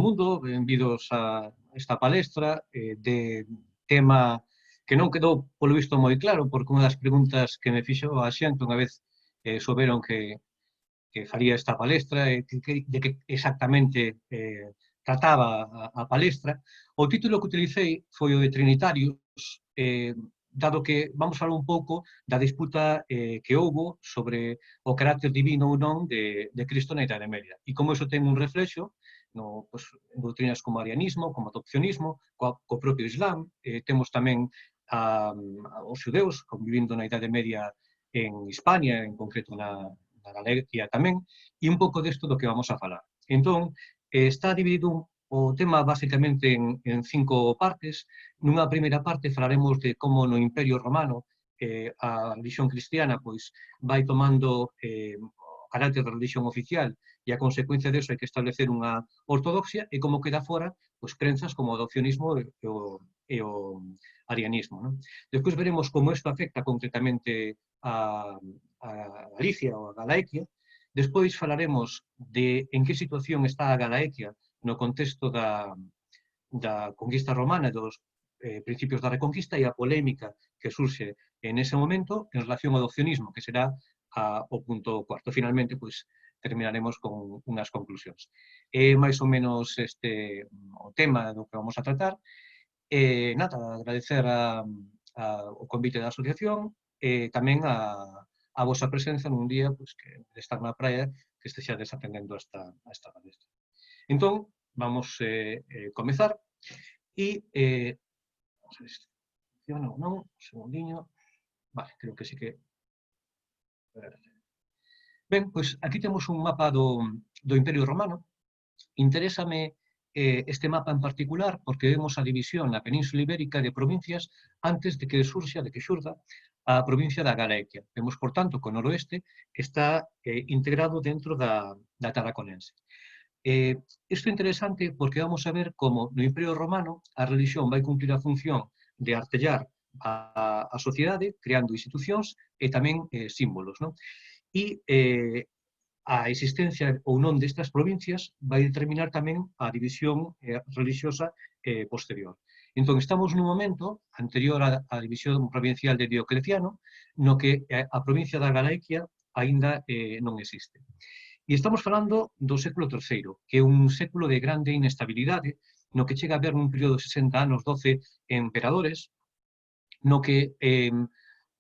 mundo, benvidos a esta palestra de tema que non quedou, polo visto, moi claro, porque unha das preguntas que me fixo a xente unha vez souberon que faría esta palestra e de que exactamente trataba a palestra. O título que utilicei foi o de Trinitarios, dado que vamos falar un pouco da disputa que houbo sobre o carácter divino ou non de Cristo na Idade Media. E como iso ten un reflexo no, pues, en doutrinas como arianismo, como adopcionismo, co propio Islam. Temos tamén os xudeus convivindo na Idade Media en Hispania, en concreto na Galicia tamén, e un pouco desto do que vamos a falar. Entón, está dividido o tema basicamente en 5 partes. Nunha primeira parte falaremos de como no Imperio Romano a religión cristiana pois vai tomando o carácter de religión oficial e a consecuencia deso hai que establecer unha ortodoxia e como queda fora pois crenzas como o adopcionismo e o arianismo. Non? Despois veremos como isto afecta concretamente a Galicia ou a Galaequia. Despois falaremos de en que situación está a Galaequia no contexto da conquista romana e dos principios da Reconquista e a polémica que surxe en ese momento en relación ao adopcionismo, que será o punto cuarto. Finalmente, pois, terminaremos con unhas conclusións. É máis ou menos este o tema do que vamos a tratar. Nada, agradecer o convite da asociación e tamén a vosa presenza nun día pois, que de estar na praia que estexades atendendo a esta palestra. Entón, vamos comezar e vamos a ver se funciona ou non, un segundiño. Vale, creo que sí que... Ben, pois aquí temos un mapa do Imperio Romano. Interésame este mapa en particular porque vemos a división na Península Ibérica de provincias antes de que xurda a provincia da Galaequia. Vemos, por tanto, que o noroeste está integrado dentro da Tarraconense. Isto é interesante porque vamos a ver como no Imperio Romano a religión vai cumplir a función de artellar a sociedade, creando institucións e tamén símbolos. Non? E a existencia ou non destas provincias vai determinar tamén a división religiosa posterior. Entón, estamos nun momento anterior á división provincial de Diocleciano, no que a provincia da Galaequia aínda non existe. E estamos falando do século III, que é un século de grande inestabilidade, no que chega a haber nun período de 60 anos 12 emperadores, no que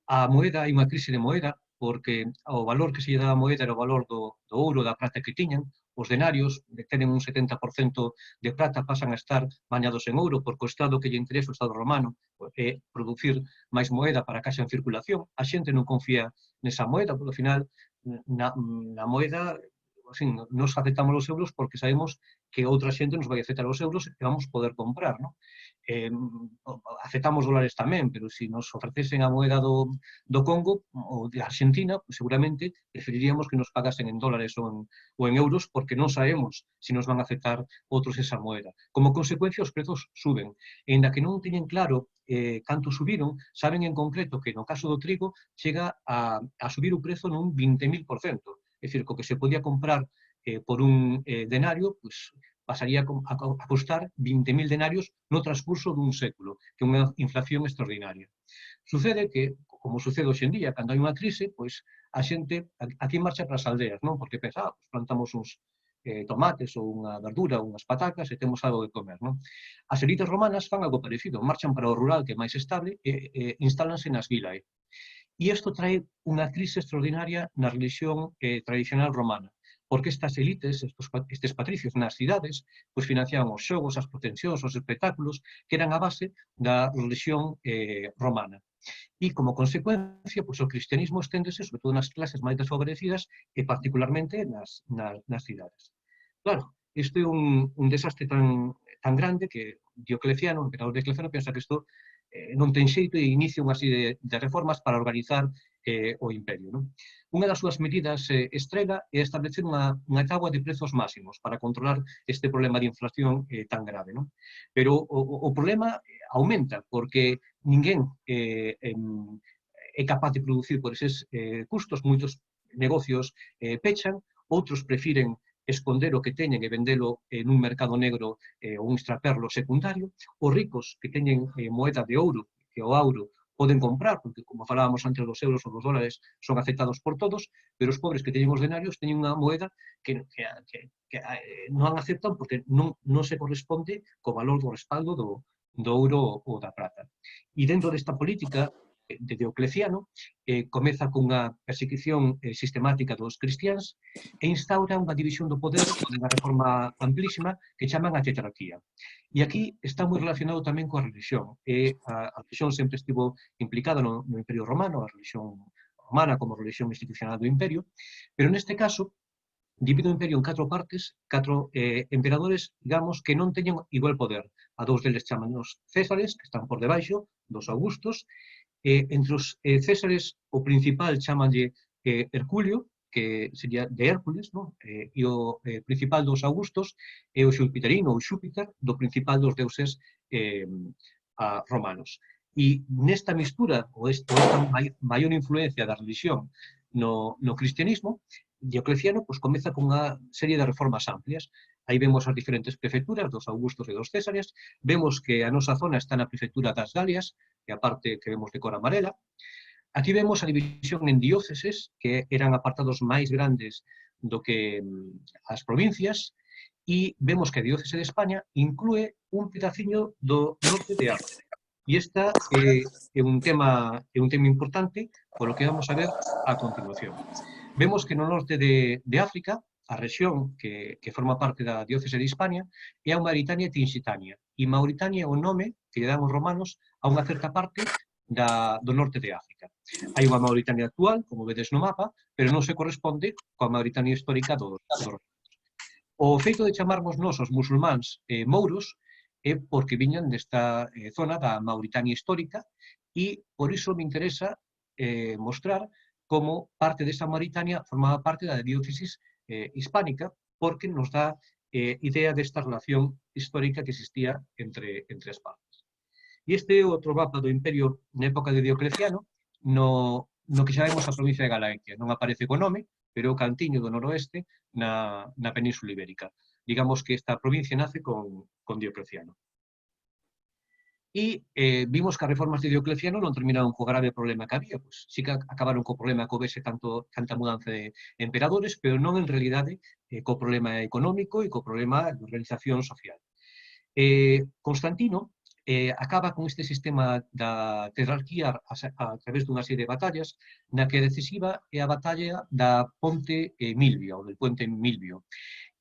a moeda, hai unha crise de moeda, porque o valor que se lle dá a moeda era o valor do ouro, da prata que tiñan. Os denarios, que tenen un 70% de prata, pasan a estar bañados en ouro, porque o Estado que lle interesa o Estado romano é producir máis moeda para que haxa en circulación. A xente non confía nesa moeda, porque ao final, na moeda, así, nos aceptamos os euros porque sabemos que outra xente nos vai aceptar os euros e vamos poder comprar, non? Aceptamos dólares tamén, pero se nos ofrecesen a moeda do Congo ou de Argentina, pues seguramente preferiríamos que nos pagasen en dólares ou en euros porque non sabemos se nos van a aceptar outros esa moeda. Como consecuencia, os prezos suben. E ainda que non teñen claro canto subiron, saben en concreto que no caso do trigo chega a subir o prezo nun 20.000%. É dicir, co que se podía comprar por un denario, pues, pasaría a costar 20.000 denarios no transcurso dun século, que é unha inflación extraordinaria. Sucede que, como sucede hoxe en día, cando hai unha crise, pois a xente aquí marcha para as aldeas, non? Porque pensa, pues plantamos uns tomates ou unha verdura, unhas patacas e temos algo de comer, non? As elites romanas fan algo parecido, marchan para o rural que é máis estable e instálanse nas vilae. E isto trae unha crise extraordinaria na religión tradicional romana, porque estas elites, estes patricios nas cidades, pois financiaban os xogos, as pretensións, os espectáculos, que eran a base da religión romana. E, como consecuencia, pois, o cristianismo esténdese, sobre todo nas clases máis desfavorecidas, e particularmente nas cidades. Claro, isto é un desastre tan grande que Diocleciano, o emperador Diocleciano, pensa que isto non ten xeito e inicia unha serie de reformas para organizar o imperio. Non? Unha das súas medidas estrela é establecer unha táboa de prezos máximos para controlar este problema de inflación tan grave. Non? Pero o problema aumenta porque ninguén é capaz de producir por eses custos, moitos negocios pechan, outros prefiren esconder o que teñen e vendelo nun mercado negro ou un extraperlo secundario, os ricos que teñen moeda de ouro, que o ouro poden comprar, porque, como falábamos antes dos euros ou dos dólares, son aceptados por todos, pero os pobres que teñen os denarios teñen unha moeda que non aceptan porque non se corresponde co valor do respaldo do ouro ou da prata. E dentro desta política de Diocleciano, comeza cunha persecución sistemática dos cristiáns e instaura unha división do poder, unha reforma amplísima que chaman a tetrarquía. E aquí está moi relacionado tamén coa religión. A religión sempre estivo implicada no Imperio Romano, a religión romana como religión institucional do Imperio, pero neste caso divide o Imperio en 4 partes, 4 emperadores, digamos, que non teñen igual poder. A dous deles chaman os Césares, que están por debaixo dos Augustos. Entre os Césares, o principal chamanlle Herculio, que sería de Hércules, ¿no? E o principal dos Augustos é o Xupiterino, ou Xúpiter, do principal dos deuses romanos. E nesta mistura, ou esta maior influencia da religión no cristianismo, Diocleciano comeza con unha serie de reformas amplias. Aí vemos as diferentes prefecturas dos Augustos e dos Césares, vemos que a nosa zona está na prefectura das Galias, que a parte que vemos de cor amarela. Aquí vemos a división en dióceses, que eran apartados máis grandes do que as provincias, e vemos que a diócese de España inclúe un pedaciño do norte de África. E esta é un tema importante polo que vamos a ver a continuación. Vemos que no norte de África, a rexión que forma parte da diócese de Hispania é a Mauritania e Tinsitania. E Mauritania é o nome que lle dan os romanos a unha certa parte do norte de África. Hai unha Mauritania actual, como vedes no mapa, pero non se corresponde coa Mauritania histórica dos romanos. O feito de chamarmos nós os musulmáns mouros é porque viñan desta zona da Mauritania histórica e por iso me interesa mostrar como parte desa Mauritania formaba parte da diócesis hispánica, porque nos dá idea desta relación histórica que existía entre as partes. E este é outro mapa do Imperio na época de Diocleciano, no que xa vemos a provincia de Galaecia. Non aparece co nome, pero o cantiño do noroeste na Península Ibérica. Digamos que esta provincia nace con Diocleciano. E vimos que as reformas de Diocleciano non terminaron co grave problema que había, pois sí que acabaron co problema que houvese tanta mudanza de emperadores, pero non en realidade co problema económico e co problema de organización social. Constantino acaba con este sistema da tetrarquía a través dunha serie de batallas, na que decisiva é a batalla da Ponte Milvio, ou del Puente Milvio,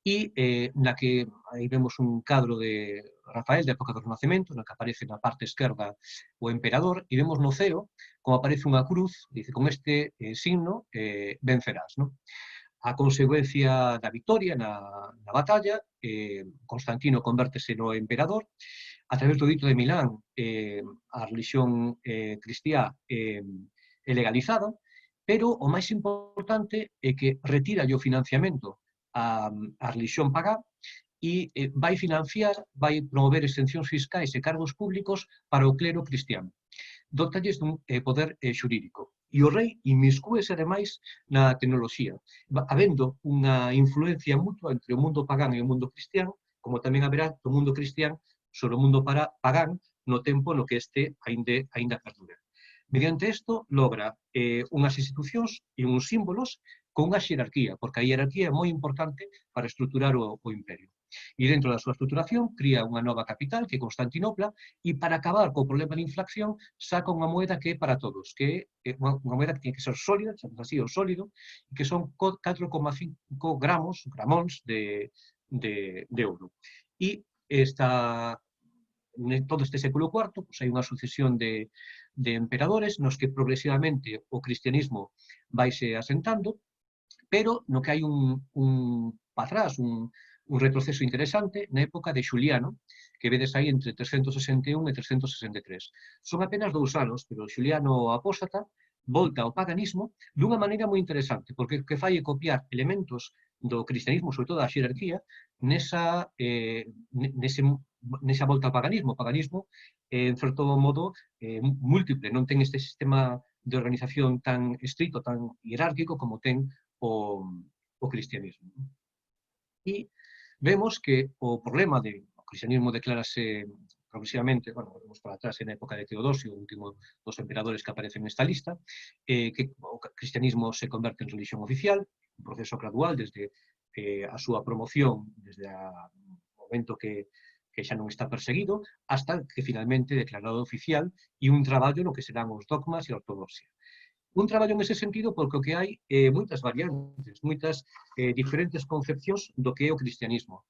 e na que aí vemos un cadro de Rafael da época do Renacemento, na que aparece na parte esquerda o emperador, e vemos no ceo como aparece unha cruz, dice, con este signo vencerás, non? A consecuencia da victoria na batalla, Constantino convértese no emperador, a través do Edicto de Milán a religión cristiá é legalizada, pero o máis importante é que retira o financiamento a religión pagá e vai financiar, vai promover exencións fiscais e cargos públicos para o clero cristiano. Dótalles dun poder xurídico. E o rei inmiscúese, ademais, na tecnoloxía, habendo unha influencia mutua entre o mundo pagán e o mundo cristián, como tamén haberá do mundo cristián sobre o mundo pagán no tempo no que este aínda perdura. Mediante isto, logra unhas institucións e uns símbolos con unha xerarquía, porque a hierarquía é moi importante para estruturar o imperio. E dentro da súa estruturación, cría unha nova capital, que é Constantinopla, e para acabar co problema de inflación, saca unha moeda que é para todos, que é unha moeda que ten que ser sólida, chamamos así, o sólido, que son 4,5 gramóns de ouro. E todo este século IV, pues, hai unha sucesión de emperadores nos que progresivamente o cristianismo vaise asentando, pero no que hai un para atrás, un retroceso interesante na época de Xuliano, que vedes aí entre 361 e 363. Son apenas 2 anos, pero Xuliano Apóstata volta ao paganismo dunha maneira moi interesante, porque o que fai é copiar elementos do cristianismo, sobre todo a xerarquía, nesa volta ao paganismo. O paganismo, en certo modo, múltiple, non ten este sistema de organización tan estrito, tan hierárquico como ten o cristianismo. E vemos que o problema do cristianismo declárase progresivamente, bueno, volvemos para atrás na época de Teodosio, o último dos emperadores que aparecen nesta lista, que o cristianismo se converte en religión oficial, un proceso gradual desde a súa promoción, desde o momento que xa non está perseguido, hasta que finalmente declarado oficial e un traballo no que serán os dogmas e a ortodoxia. Un traballo nese sentido porque o que hai moitas variantes, moitas diferentes concepcións do que é o cristianismo.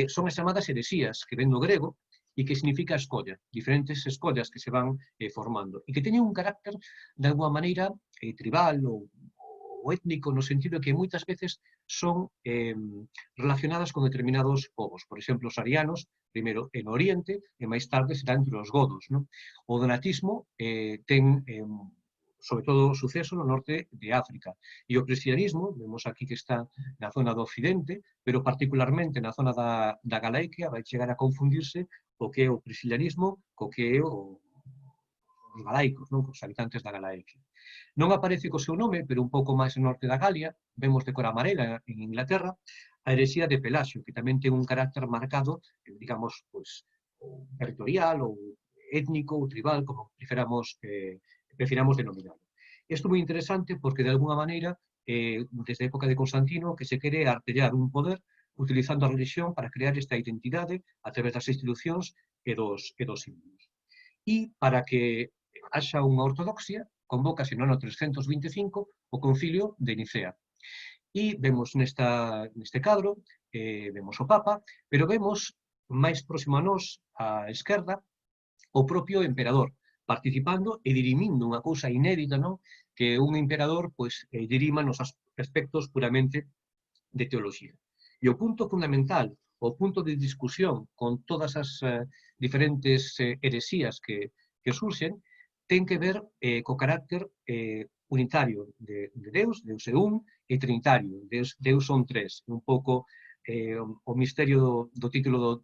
Son as chamadas heresías, que ven do grego, e que significa escolla, diferentes escollas que se van formando, e que teñen un carácter, de alguma maneira, tribal ou étnico, no sentido que moitas veces son relacionadas con determinados povos. Por exemplo, os arianos, primeiro en Oriente, e máis tarde será entre os godos. Non? O donatismo ten sobre todo suceso no norte de África. E o cristianismo, vemos aquí que está na zona do Occidente, pero particularmente na zona da Galaiquia vai chegar a confundirse o que é o cristianismo co que é os galaicos, non? Os habitantes da Galaiquia. Non aparece co seu nome, pero un pouco máis no norte da Galia, vemos de cor amarela en Inglaterra, a heresía de Pelaxio, que tamén ten un carácter marcado, digamos, pues, territorial ou étnico ou tribal, como prefiramos denominarlo. Isto é moi interesante porque, de alguna maneira, desde a época de Constantino, que se quere artellar un poder utilizando a religión para crear esta identidade a través das institucións e dos símbolos. E para que haxa unha ortodoxia, convócase no ano 325 o concilio de Nicea. E vemos neste cadro, vemos o Papa, pero vemos máis próximo a nós, á esquerda, o propio emperador, participando e dirimindo unha cousa inédita, non? Que un emperador pois, dirima nos aspectos puramente de teoloxía. E o punto fundamental, o punto de discusión con todas as diferentes heresías que surxen, ten que ver co carácter unitario de Deus, Deus é un, e trinitario, Deus son tres, un pouco o misterio do título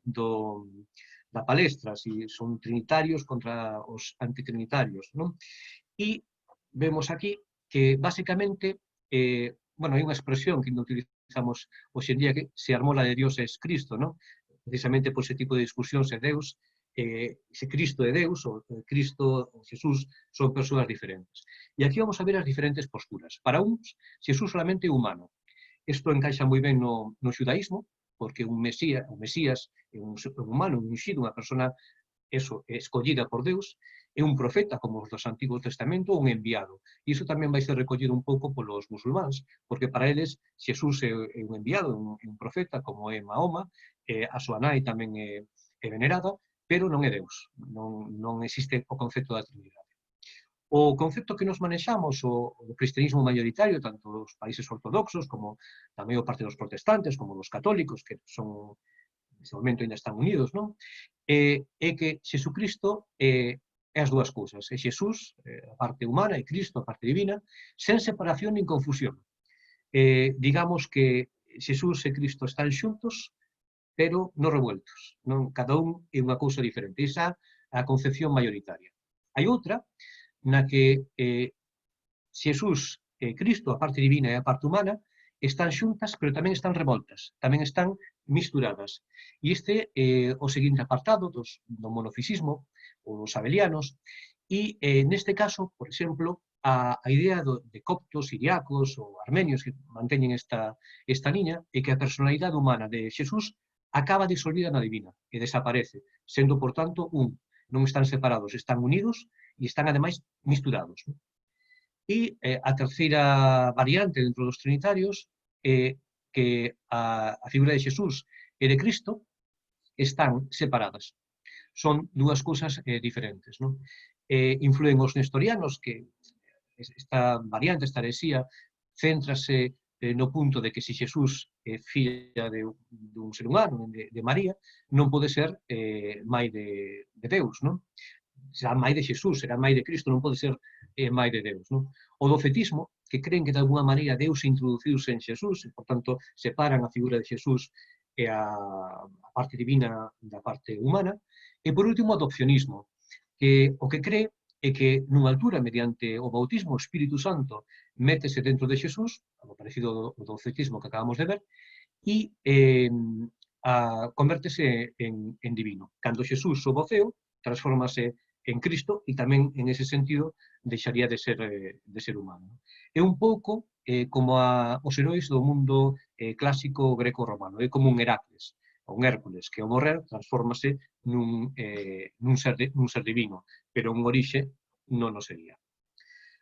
da palestra, si son trinitarios contra os antitrinitarios, non? E vemos aquí que, basicamente, bueno, hai unha expresión que utilizamos hoxe en día que se armou la de Dios es Cristo, non? Precisamente por ese tipo de discusión se Deus, se Cristo é Deus, ou Cristo ou Jesús son persoas diferentes. E aquí vamos a ver as diferentes posturas. Para uns, Jesús solamente é humano. Isto encaixa moi ben no xudaísmo, porque un Mesías é un humano, un unxido, unha persona escollida por Deus, é un profeta, como os dos Antigos Testamento, ou un enviado. E iso tamén vai ser recollido un pouco polos musulmáns, porque para eles Xesús é un enviado, un profeta, como é Mahoma, a súa nai tamén é venerada, pero non é Deus, non existe o concepto da Trinidade. O concepto que nos manexamos, o cristianismo mayoritario, tanto dos países ortodoxos, como tamén o parte dos protestantes, como dos católicos, que son, neste momento, ainda están unidos, non? É que Xesucristo é as dúas cousas. É Xesús, a parte humana, e Cristo, a parte divina, sen separación nin confusión. Digamos que Xesús e Cristo están xuntos, pero non revueltos. Non? Cada un é unha cousa diferente. Esa é a concepción mayoritaria. Hai outra na que Xesús e Cristo, a parte divina e a parte humana, están xuntas, pero tamén están revoltas, tamén están misturadas. E este é o seguinte apartado do monofisismo, ou dos abelianos, e neste caso, por exemplo, a idea de coptos, siriacos ou armenios que manteñen esta liña é que a personalidade humana de Xesús acaba disolvida na divina e desaparece, sendo, por tanto, un. Non están separados, están unidos e están, ademais, misturados. E a terceira variante dentro dos trinitarios é que a figura de Xesús e de Cristo están separadas. Son dúas cousas diferentes. Non? Influen os nestorianos, que esta variante, esta heresía, céntrase no punto de que se Xesús é filla dun ser humano, de María, non pode ser mai de Deus, non? Será mai de Xesús, será mai de Cristo, non pode ser mai de Deus. Non? O docetismo, que creen que de alguna maneira Deus se introduciuse en Xesús, e, por tanto, separan a figura de Xesús e a parte divina da parte humana. E, por último, o adopcionismo, que o que cree é que, nunha altura, mediante o bautismo, o Espírito Santo métese dentro de Xesús, algo parecido ao docetismo que acabamos de ver, e convértese en divino. Cando Xesús sobe ao ceo, transfórmase en Cristo e tamén, en ese sentido, deixaría de ser humano. É un pouco como os heróis do mundo clásico greco-romano, é como un Heracles, un Hércules, que ao morrer transfórmase nun ser divino, pero en orixe non o sería.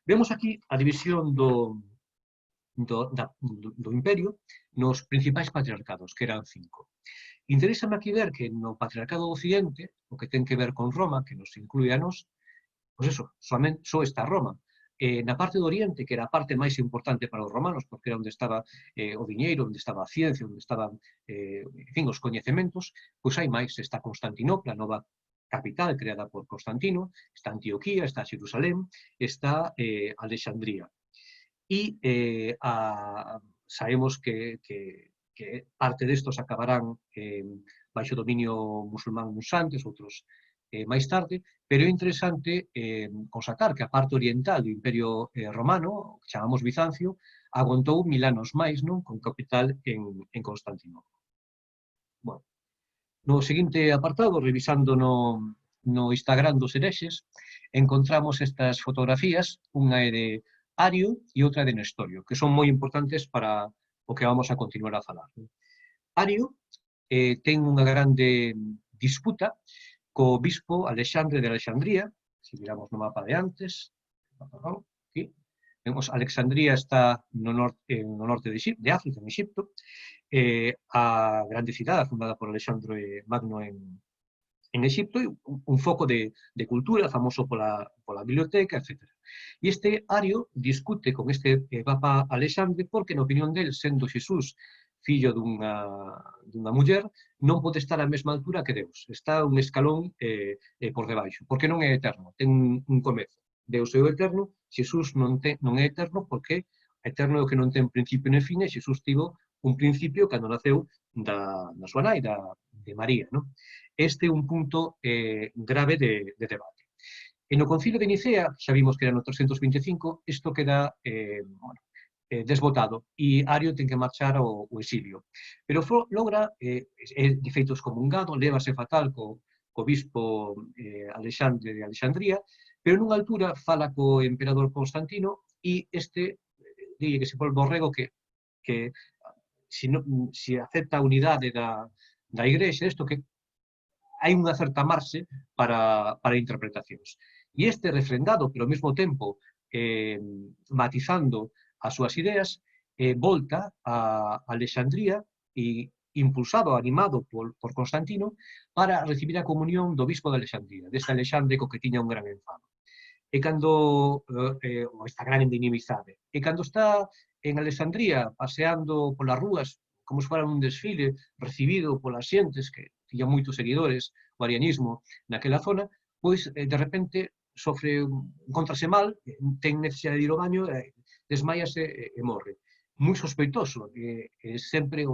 Vemos aquí a división do imperio nos principais patriarcados, que eran 5. Interésame aquí ver que no patriarcado do Occidente, o que ten que ver con Roma, que nos inclúe a nós, pois eso, só está Roma. Na parte do Oriente, que era a parte máis importante para os romanos, porque era onde estaba o diñeiro, onde estaba a ciencia, onde estaban, en fin, os coñecementos, pois hai máis. Está Constantinopla, a nova capital creada por Constantino, está Antioquía, está Xerusalén, está Alexandría. E sabemos que parte destos acabarán baixo dominio musulmán uns antes, outros máis tarde, pero é interesante constatar que a parte oriental do Imperio Romano, que chamamos Bizancio, aguantou 1000 anos máis, non? Con capital en Constantinopla. Bueno, no seguinte apartado, revisando no Instagram dos herexes, encontramos estas fotografías, unha é de Ario e outra de Nestorio, que son moi importantes para o que vamos a continuar a falar. Ario ten unha grande disputa co bispo Alexandre de Alexandría, se miramos no mapa de antes, aquí, vemos Alexandría está no norte de África, en Egipto, a grande cidade fundada por Alexandre Magno en Egipto, un foco de cultura, famoso pola biblioteca, etc. E este Ario discute con este Papa Alexandre porque, na opinión del, sendo Xesús fillo dunha muller, non pode estar á mesma altura que Deus. Está un escalón por debaixo, porque non é eterno, ten un comezo. Deus é o eterno, Xesús non é eterno porque eterno é o que non ten principio nem fin, e Xesús tivo un principio cando naceu da súa nai, de María, non? Este é un punto grave de debate. E no Concilio de Nicea, xa vimos que era no 325, isto queda desbotado e Ario ten que marchar ao exilio. Pero logra, de feito excomungado, lévase fatal co bispo Alexandre de Alexandría, pero nunha altura fala co emperador Constantino e este di que se pode borrego que se acepta a unidade da Igrexa, isto que hai unha certa marxe para interpretacións. E este refrendado, pero ao mesmo tempo matizando as súas ideas, volta a Alexandría e impulsado, animado por Constantino, para recibir a comunión do bispo de Alexandría, deste Alexandre co que tiña un gran enfado. E cando, esta gran inimizade, e cando está en Alexandría paseando polas rúas, como se fora un desfile, recibido polas xentes, que tiña moitos seguidores, o arianismo, naquela zona, pois, de repente, encontrase mal, ten necesidade de ir ao baño, desmaiase e morre. Moi sospeitoso, sempre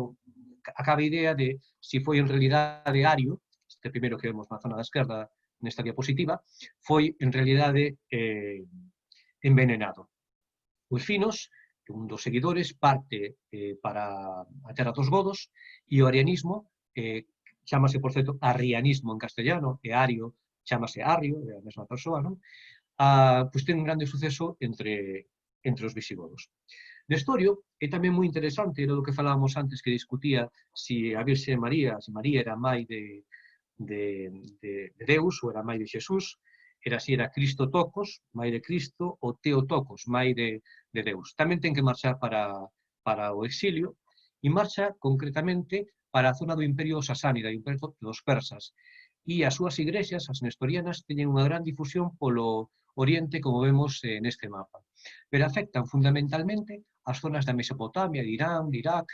acaba a idea de se foi en realidade Ario, este primeiro que vemos na zona da esquerda, nesta diapositiva, foi en realidade envenenado. Os Finos, un dos seguidores, parte para a terra dos godos, e o arianismo, chámase, por certo, arrianismo en castellano, e Ario chámase Arrio, é a mesma persoa, non? Pois ten un grande suceso entre os visigodos. Nestorio é tamén moi interesante, era do que falábamos antes, que discutía se a Virxe María, se María era mãe de Deus ou era mãe de Xesús, era Cristo Tocos, mãe de Cristo, ou Teotocos, mãe de Deus. Tamén ten que marchar para o exilio, e marcha concretamente para a zona do Imperio Sasánida, o Imperio dos Persas, e as súas igrexas, as nestorianas, teñen unha gran difusión polo Oriente, como vemos neste mapa. Pero afectan fundamentalmente as zonas da Mesopotamia, de Irán, de Irak,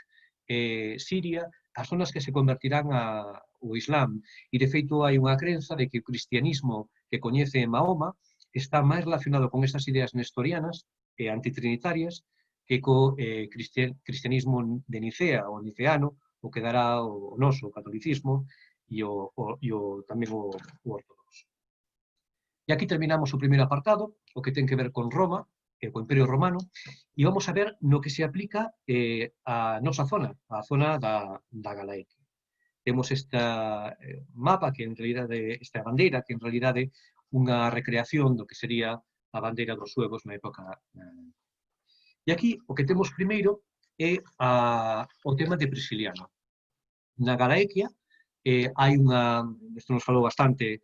Siria, as zonas que se convertirán ao Islam. E, de feito, hai unha crenza de que o cristianismo que coñece Mahoma está máis relacionado con estas ideas nestorianas e antitrinitarias que co cristianismo de Nicea, o niceano, o que dará o noso catolicismo e tamén o ortodoxo. E aquí terminamos o primeiro apartado, o que ten que ver con Roma, co Imperio Romano, e vamos a ver no que se aplica a nosa zona, a zona da Galaequia. Temos esta mapa, que en realidade, esta bandeira, que en realidade unha recreación do que sería a bandeira dos suevos na época. E aquí o que temos primeiro é o tema de Prisciliano. Na Galaequia hai unha, isto nos falou bastante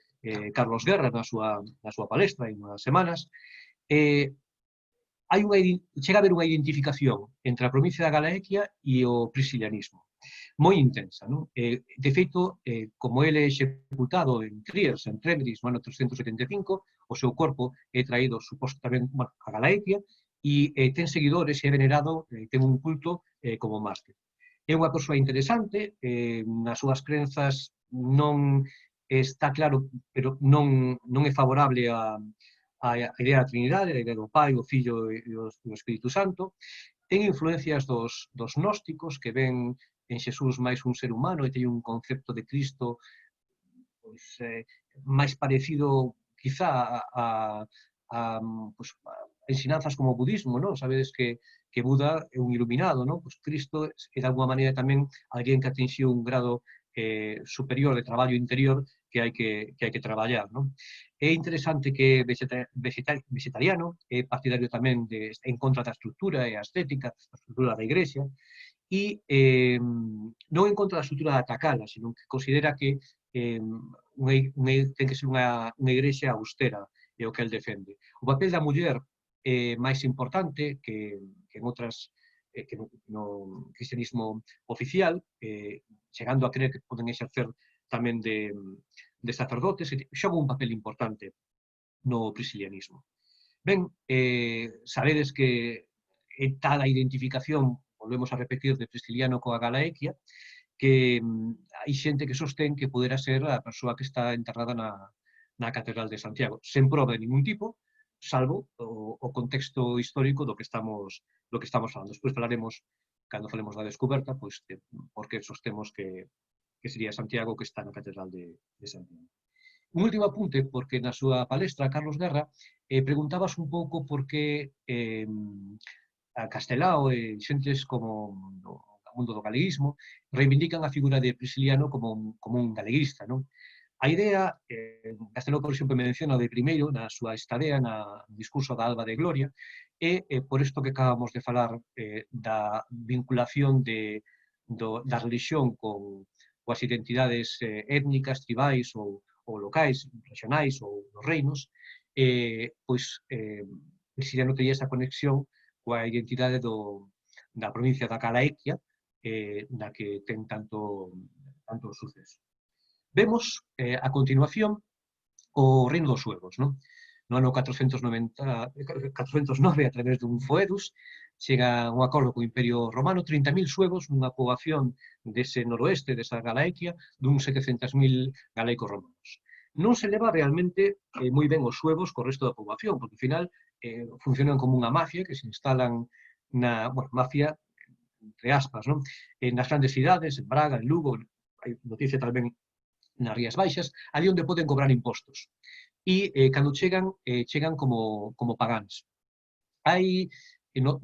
Carlos Guerra na súa palestra hai unhas semanas, chega a haber unha identificación entre a provincia da Galaequia e o priscilianismo, moi intensa, non? De feito, como ele é executado en Triers, en Tremedis, no ano 375, o seu corpo é traído supostamente a Galaequia e ten seguidores e é venerado, ten un culto como mártir. É unha persoa interesante, nas súas crenzas non está claro, pero non é favorable a idea da Trinidade, a idea do Pai, o Fillo e o Espírito Santo. Ten influencias dos gnósticos, que ven en Xesús máis un ser humano e ten un concepto de Cristo máis parecido quizá a ensinanzas como o budismo, non? Sabedes que Buda é un iluminado, non? Pois Cristo é de alguma maneira tamén alguén que atinxiu un grado superior de traballo interior que hai que traballar, non? É interesante que é vegetariano, é partidario tamén en contra da estrutura e a estética, a estrutura da Igrexa, e non en contra da estrutura da atacala, sino que considera que ten que ser unha Igrexa austera, é o que el defende. O papel da muller é máis importante que en outras, que no cristianismo oficial, chegando a creer que poden exercer tamén de sacerdotes, xoga un papel importante no priscilianismo. Ben, sabedes que é tal a identificación, volvemos a repetir, de Prisciliano coa Galaequia, que hai xente que sostén que pudera ser a persoa que está enterrada na Catedral de Santiago, sen proba de ningún tipo, salvo o contexto histórico do que estamos falando. Despois falaremos, cando falemos da descoberta, pois, por que sostemos que sería Santiago que está na Catedral de Santiago. Un último apunte, porque na súa palestra, Carlos Guerra, preguntabas un pouco por que a Castelao e xentes como o mundo do galeguismo reivindican a figura de Prisciliano como un galeguista, non? A idea, Castelao, por exemplo, menciona de primeiro na súa estadea no discurso da Alba de Gloria, e por isto que acabamos de falar da vinculación da religión coas identidades étnicas, tribais ou locais, regionais ou nos reinos, pois Prisciliano tería esa conexión coa identidade da provincia da Galaequia, na que ten tanto suceso. Vemos, a continuación, o reino dos suevos, non? No ano 409, a través dun foedus, chega un acordo co Imperio Romano, 30.000 suevos nunha poboación dese noroeste, desa Galaequia, dun 700.000 galecos romanos. Non se leva realmente moi ben os suevos co resto da poboación, porque ao final funcionan como unha mafia que se instalan mafia, entre aspas, non? Nas grandes cidades, en Braga, en Lugo, hai noticia tamén nas Rías Baixas, ali onde poden cobrar impostos. E cando chegan como pagáns. Hai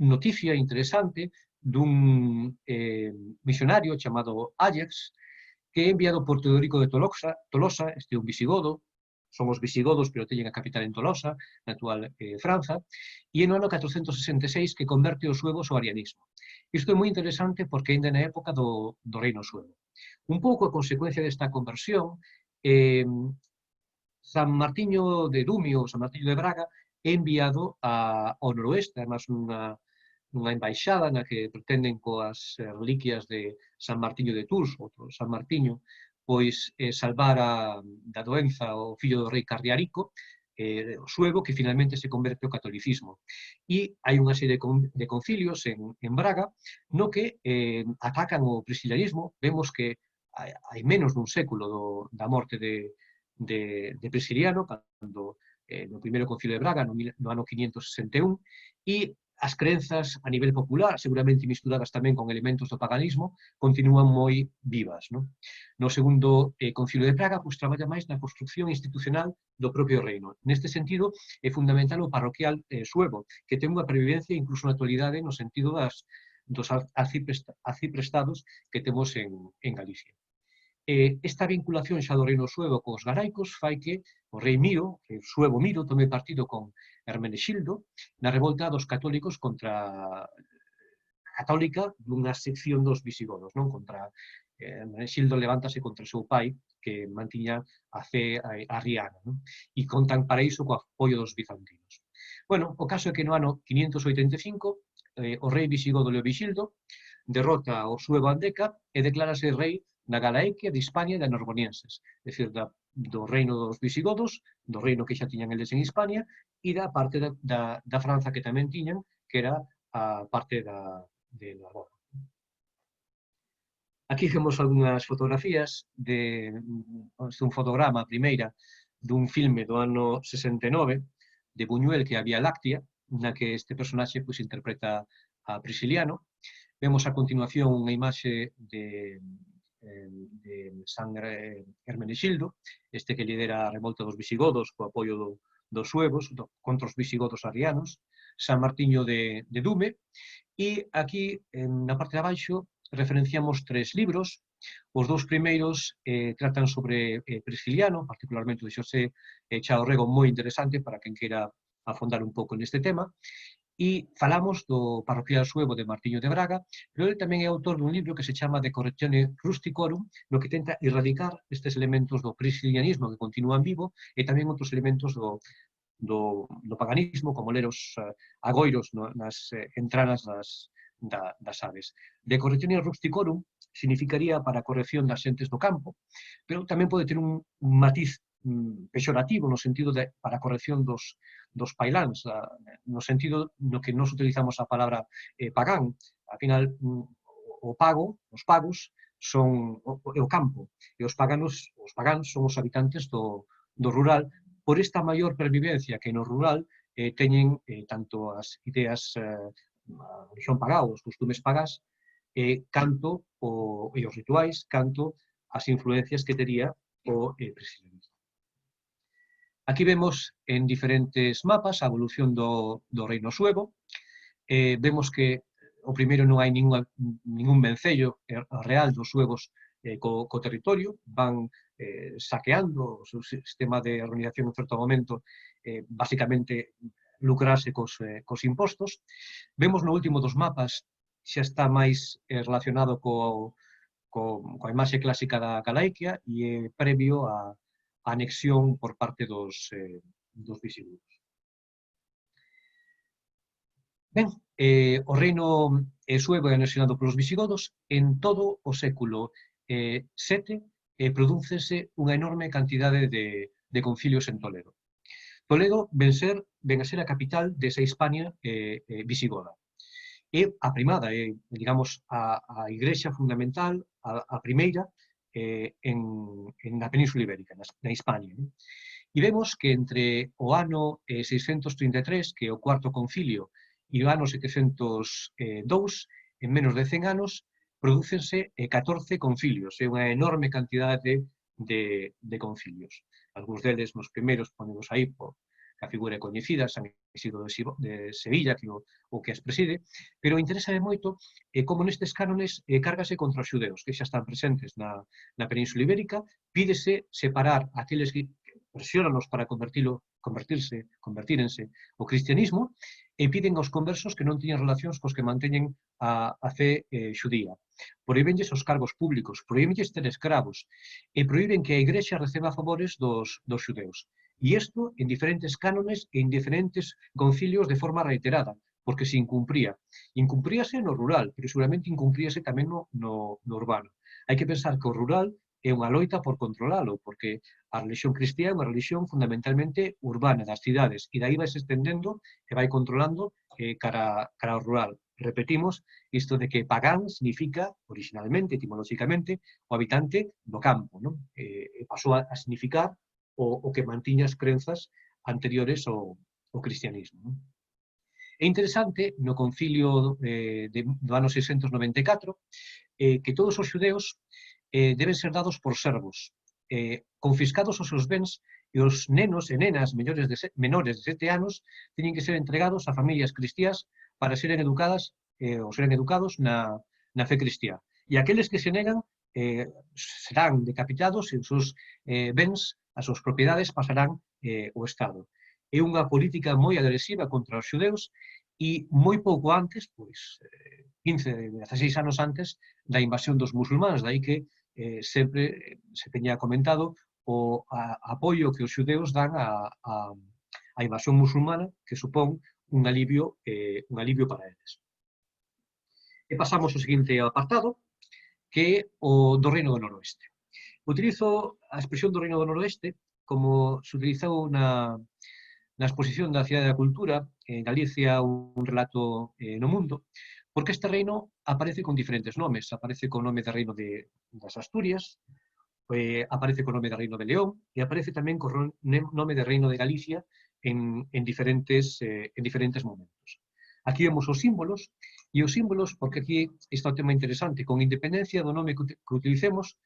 noticia interesante dun misionario chamado Áyax, que é enviado por Teodorico de Tolosa, este é un visigodo, son os visigodos, pero teñen a capital en Tolosa, na actual Franza, e no ano 466 que converte os suevos ao arianismo. Isto é moi interesante porque ainda na época do reino suevo. Un pouco a consecuencia desta conversión, San Martiño de Dumio, San Martiño de Braga, é enviado ao noroeste, además nunha embaixada na que pretenden coas reliquias de San Martiño de Tours, outro San Martiño, pois salvar da doenza o fillo do rei Carriarico, o suevo, que finalmente se converte ao catolicismo. E hai unha serie de concilios en Braga no que atacan o priscilianismo. Vemos que hai menos dun século da morte de Prisciliano, cando no primeiro concilio de Braga, no ano 561, e as crenzas a nivel popular, seguramente misturadas tamén con elementos do paganismo, continúan moi vivas. No, no segundo Concilio de Praga, pois, traballa máis na construcción institucional do propio reino. Neste sentido, é fundamental o parroquial suevo, que ten unha previvencia incluso na actualidade no sentido dos arciprestados que temos en Galicia. Esta vinculación xa do reino suevo cos galaicos fai que o rei Miro, o suevo Miro, tome partido con Hermenexildo na revolta dos católicos contra católica dunha sección dos visigodos, non? Contra Hermenexildo levántase contra o seu pai, que mantiña a fe arriana, non? E contan para iso co apoio dos bizantinos. Bueno, o caso é que no ano 585 o rei visigodo Leovixildo derrota o suevo Andeca e declárase rei na Galaequia de Hispania e da Narbonienses, é dicir, do reino dos visigodos, do reino que xa tiñan eles en Hispania, e da parte da Franza que tamén tiñan, que era a parte de Narbona. Aquí temos algunhas fotografías un fotograma, a primeira, dun filme do ano 69, de Buñuel, que é a Vía Láctea, na que este personaxe pois, interpreta a Prisciliano. Vemos a continuación unha imaxe de San Hermenexildo, este que lidera a revolta dos visigodos co apoio dos suevos contra os visigodos arianos, San Martiño de Dume, e aquí, na parte de abaixo, referenciamos 3 libros. Os 2 primeiros tratan sobre Prisciliano, particularmente de Xosé Chaorrego, moi interesante para quen queira afondar un pouco neste tema, e falamos do parroquial suevo de Martiño de Braga, pero ele tamén é autor dun libro que se chama De Correctione Rusticorum, no que tenta erradicar estes elementos do priscilianismo que continúan vivo e tamén outros elementos do paganismo, como ler os agoiros nas entranas das aves. De Correctione Rusticorum significaría para a corrección das xentes do campo, pero tamén pode ter un matiz pexorativo no sentido de para a corrección dos pailáns, no sentido no que nós utilizamos a palabra pagán. Al final, os pagos, son o campo, e os pagáns son os habitantes do rural, por esta maior pervivencia que no rural teñen tanto as ideas, a religión pagá, os costumes pagás, canto e os rituais, canto as influencias que tería o priscilianismo. Aquí vemos en diferentes mapas a evolución do reino suevo. Vemos que o primeiro non hai ningún vencello real dos suevos co territorio, van saqueando o seu sistema de organización en certo momento, basicamente lucrarse cos impostos. Vemos no último dos mapas, xa está máis relacionado coa imaxe clásica da Galaiquia e previo a anexión por parte dos visigodos. Ben, o reino suevo é anexionado polos visigodos en todo o século VII prodúcese unha enorme cantidade de concilios en Toledo. Toledo ven a ser a capital desa Hispania visigoda. É a primada, digamos, a igrexa fundamental, a primeira, na Península Ibérica, na Hispania. E vemos que entre o ano 633, que é o cuarto concilio, e o ano 702, en menos de 100 anos, prodúcense 14 concilios, é unha enorme cantidade de concilios. Algúns deles, nos primeiros, ponemos aí, que a figura é coñecida, San Isidro de Sevilla, que o que as preside, pero interesa moito como nestes cánones cárgase contra os xudeos, que xa están presentes na Península Ibérica, pídese separar aqueles que presionanos para convertírense ao cristianismo, e piden aos conversos que non teñan relacións cos que manteñen a fe xudía. Prohíbenlles os cargos públicos, prohíbenlles ter escravos, e prohíben que a Igrexa receba favores dos xudeos. E isto en diferentes cánones e en diferentes concilios de forma reiterada, porque se incumpría. Incumpríase no rural, pero seguramente incumpríase tamén no urbano. Hai que pensar que o rural é unha loita por controlalo, porque a religión cristiá é unha religión fundamentalmente urbana, das cidades, e dai vai se estendendo e vai controlando cara ao rural. Repetimos, isto de que pagán significa, originalmente, etimolóxicamente, o habitante do campo, non? Pasou a significar o que mantiña as crenzas anteriores ao cristianismo. É interesante, no concilio do ano 694, que todos os xudeus deben ser dados por servos, confiscados os seus bens, e os nenos e nenas menores de 7 anos teñen que ser entregados a familias cristiás para seren educadas ou seren educados na fe cristiá. E aqueles que se negan serán decapitados e os seus bens, as súas propiedades pasarán ao Estado. É unha política moi agresiva contra os xudeus e moi pouco antes, pois 15, 16 anos antes da invasión dos musulmáns, dai que sempre se teña comentado o apoio que os xudeus dan á invasión musulmana, que supón un alivio para eles. E pasamos ao seguinte apartado, que é o do Reino do Noroeste. Utilizo a expresión do Reino do Noroeste como se utilizou na exposición da Cidade da Cultura, en Galicia, un relato no mundo, porque este reino aparece con diferentes nomes. Aparece con o nome de Reino das Asturias, aparece co nome de Reino de León e aparece tamén co nome de Reino de Galicia en diferentes momentos. Aquí vemos os símbolos, e os símbolos, porque aquí está o tema interesante, con independencia do nome que utilicemos,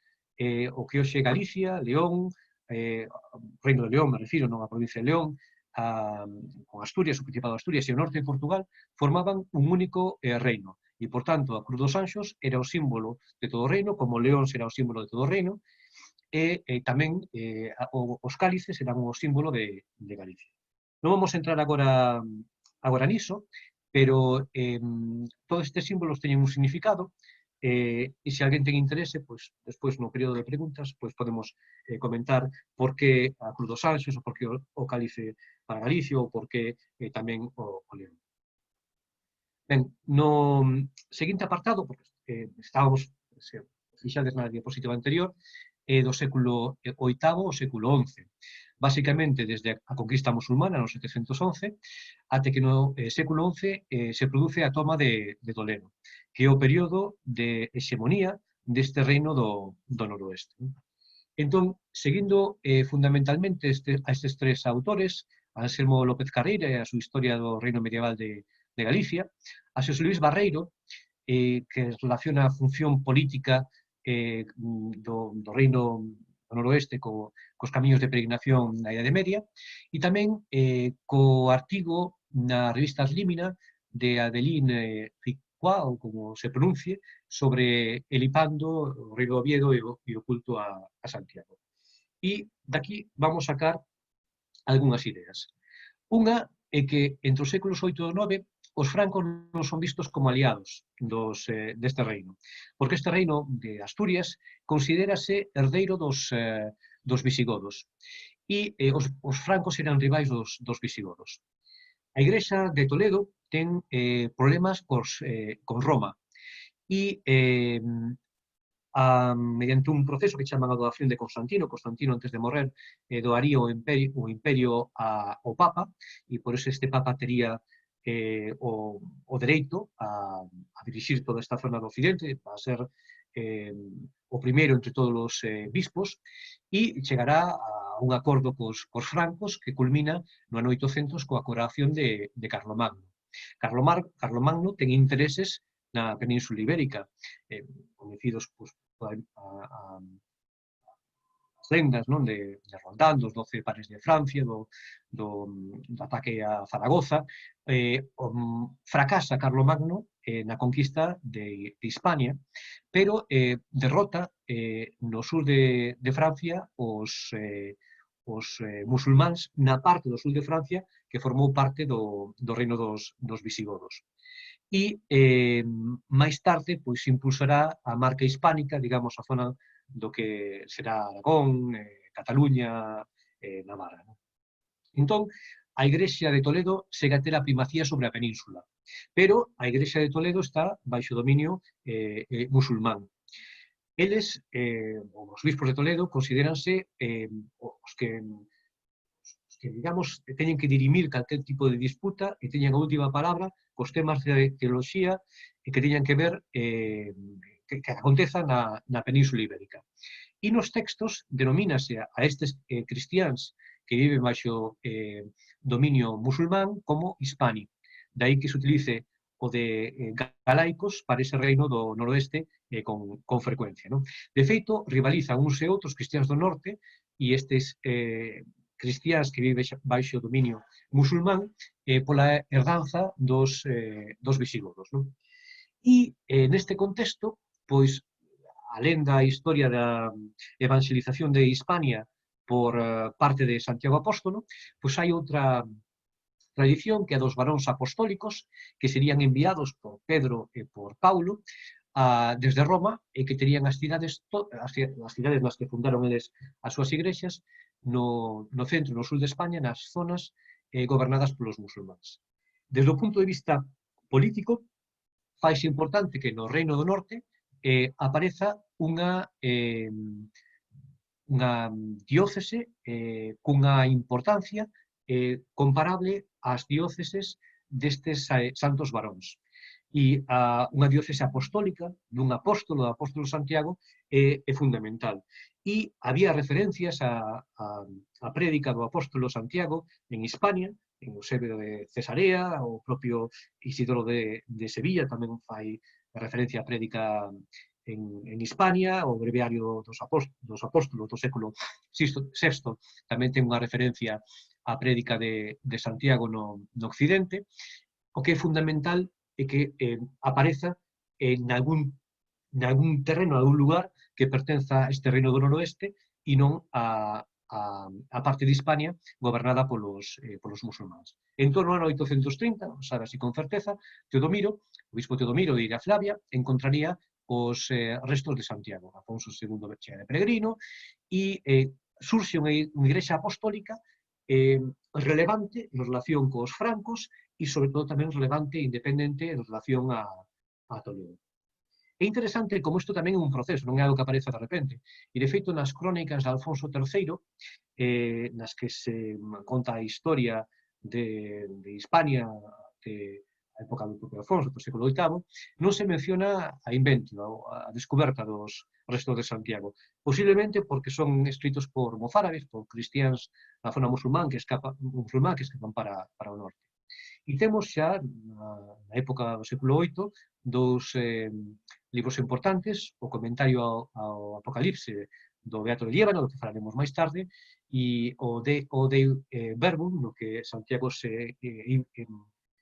o que hoxe é Galicia, León, Reino de León, me refiro, non a provincia de León, con Asturias, o Principado de Asturias e o norte de Portugal, formaban un único reino. E, por tanto, a Cruz dos Anxos era o símbolo de todo o reino, como León será o símbolo de todo o reino, e tamén os cálices eran o símbolo de Galicia. Non vamos a entrar agora niso, pero todos estes símbolos teñen un significado, e se alguén ten interese, pois, despois no período de preguntas, pois podemos comentar por que a Cruz dos Anxos, ou por que o cálice para Galicia, ou por que tamén o león. Ben, no seguinte apartado, porque estábamos, se fixades na diapositiva anterior, do século VIII ao século XI. Básicamente, desde a conquista musulmana, no 711, até que no século XI se produce a toma de Toledo, que é o período de hexemonía deste reino do noroeste. Entón, seguindo fundamentalmente a estes tres autores, Anselmo López Carreira e a súa historia do reino medieval de Galicia, a Xosé Luís Barreiro, que relaciona a función política do reino do noroeste cos camiños de peregrinación na Idade Media, e tamén co artigo na revista Límina de Adeline Ficua, ou como se pronuncie, sobre Elipando, o rei do Oviedo e o culto a Santiago. E daqui vamos sacar algunhas ideas. Unha é que entre os séculos VIII e IX os francos non son vistos como aliados deste reino, porque este reino de Asturias considérase herdeiro dos visigodos, e os francos eran rivais dos visigodos. A Igrexa de Toledo ten problemas con Roma, e mediante un proceso que chaman a doación de Constantino antes de morrer doaría o imperio ao Papa, e por eso este Papa tería o dereito a dirixir toda esta zona do Occidente, a ser o primeiro entre todos os bispos, e chegará a un acordo cos francos que culmina no ano 800 coa coroación de Carlomagno. Carlomagno ten intereses na Península Ibérica, coñecidos as lendas de Roldán, dos 12 pares de Francia, do ataque a Zaragoza. Fracasa Carlomagno na conquista de Hispania, pero derrota no sur de Francia os musulmáns na parte do sur de Francia que formou parte do reino dos visigodos. E máis tarde pois impulsará a marca hispánica, digamos, a zona do que será Aragón, Cataluña, Navarra. Entón, a Igrexa de Toledo segue a ter a primacía sobre a península, pero a Igrexa de Toledo está baixo dominio musulmán. Eles, os bispos de Toledo, considéranse os que digamos, teñen que dirimir calquer tipo de disputa e teñen a última palabra cos temas de teoloxía e que teñan que ver que aconteza na Península Ibérica. E nos textos denomínase a estes cristiáns que viven baixo dominio musulmán como hispani, De aí que se utilice o de galaicos para ese reino do noroeste con frecuencia. Non? De feito, rivalizan uns e outros cristianos do norte e estes cristiáns que viven baixo o dominio musulmán pola herdanza dos visigodos. Non? E neste contexto, pois, alén da historia da evangelización de Hispania por parte de Santiago Apóstolo, pois hai outra tradición que é dos varóns apostólicos que serían enviados por Pedro e por Paulo desde Roma e que terían as cidades nas que fundaron eles as súas igrexas no centro e no sul de España, nas zonas gobernadas polos musulmáns. Desde o punto de vista político, faise importante que no Reino do Norte apareza unha diócese cunha importancia comparable ás dióceses destes santos varóns. E unha diócese apostólica dun apóstolo, do apóstolo Santiago, é fundamental. E había referencias á prédica do apóstolo Santiago en Hispania, en Eusebio de Cesarea, o propio Isidoro de Sevilla tamén fai referencia á prédica en Hispania, o breviario dos apóstolos do século VI tamén ten unha referencia á prédica de Santiago no Occidente. O que é fundamental é que apareza en algún terreno, en algún lugar que pertenza a este reino do noroeste e non a parte de Hispania gobernada polos musulmáns. En torno ao ano 830, non sabe así con certeza, Teodomiro, o bispo Teodomiro de Illa Flavia, encontraría os restos de Santiago. Afonso II chega de peregrino e surxe unha igrexa apostólica relevante en relación cos francos e, sobre todo, tamén relevante e independente en relación a Toledo. É interesante como isto tamén é un proceso, non é algo que aparece de repente. E, de feito, nas crónicas de Alfonso III, nas que se conta a historia de Hispania, de a época do propio Alfonso, do século VIII, non se menciona a invento, a descoberta dos restos de Santiago. Posiblemente porque son escritos por mozárabes, por cristiáns na zona musulmán que escapan para o norte. E temos xa, na época do século VIII, dous libros importantes, o comentario ao Apocalipse do Beato de Liébana, do que falaremos máis tarde, e o de Verbum, no que Santiago se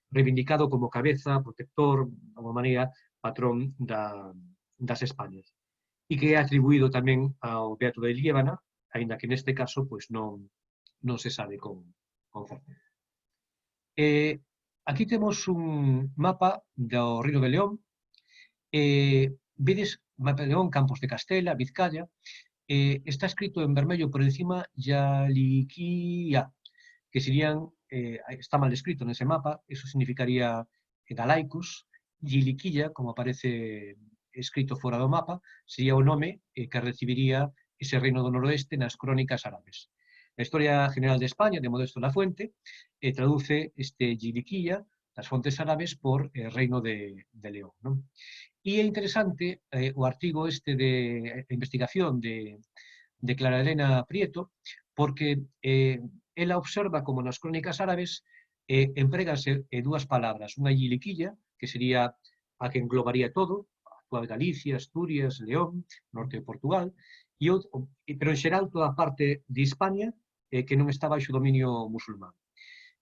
reivindicado como cabeza, protector, de alguma maneira, patrón das Españas. E que é atribuído tamén ao Beato de Liébana, aínda que neste caso pois non se sabe con certeza. Aquí temos un mapa do Reino de León. Vedes, mapa de León, Campos de Castela, Vizcaya. Está escrito en vermello por encima Yaliquia, que serían, está mal escrito nese mapa, eso significaría Galaicus. Yiliquilla, como aparece escrito fora do mapa, sería o nome que recibiría ese reino do noroeste nas crónicas árabes. A Historia General de España, de Modesto Lafuente, traduce este Yiliquilla das fontes árabes por Reino de León. Non? E é interesante o artigo este de investigación de Clara Elena Prieto, porque ela observa como nas crónicas árabes empréganse dúas palabras, unha yiliquilla, que sería a que englobaría todo, a actual Galicia, Asturias, León, norte de Portugal, pero en xeral toda a parte de Hispania que non está baixo dominio musulmán.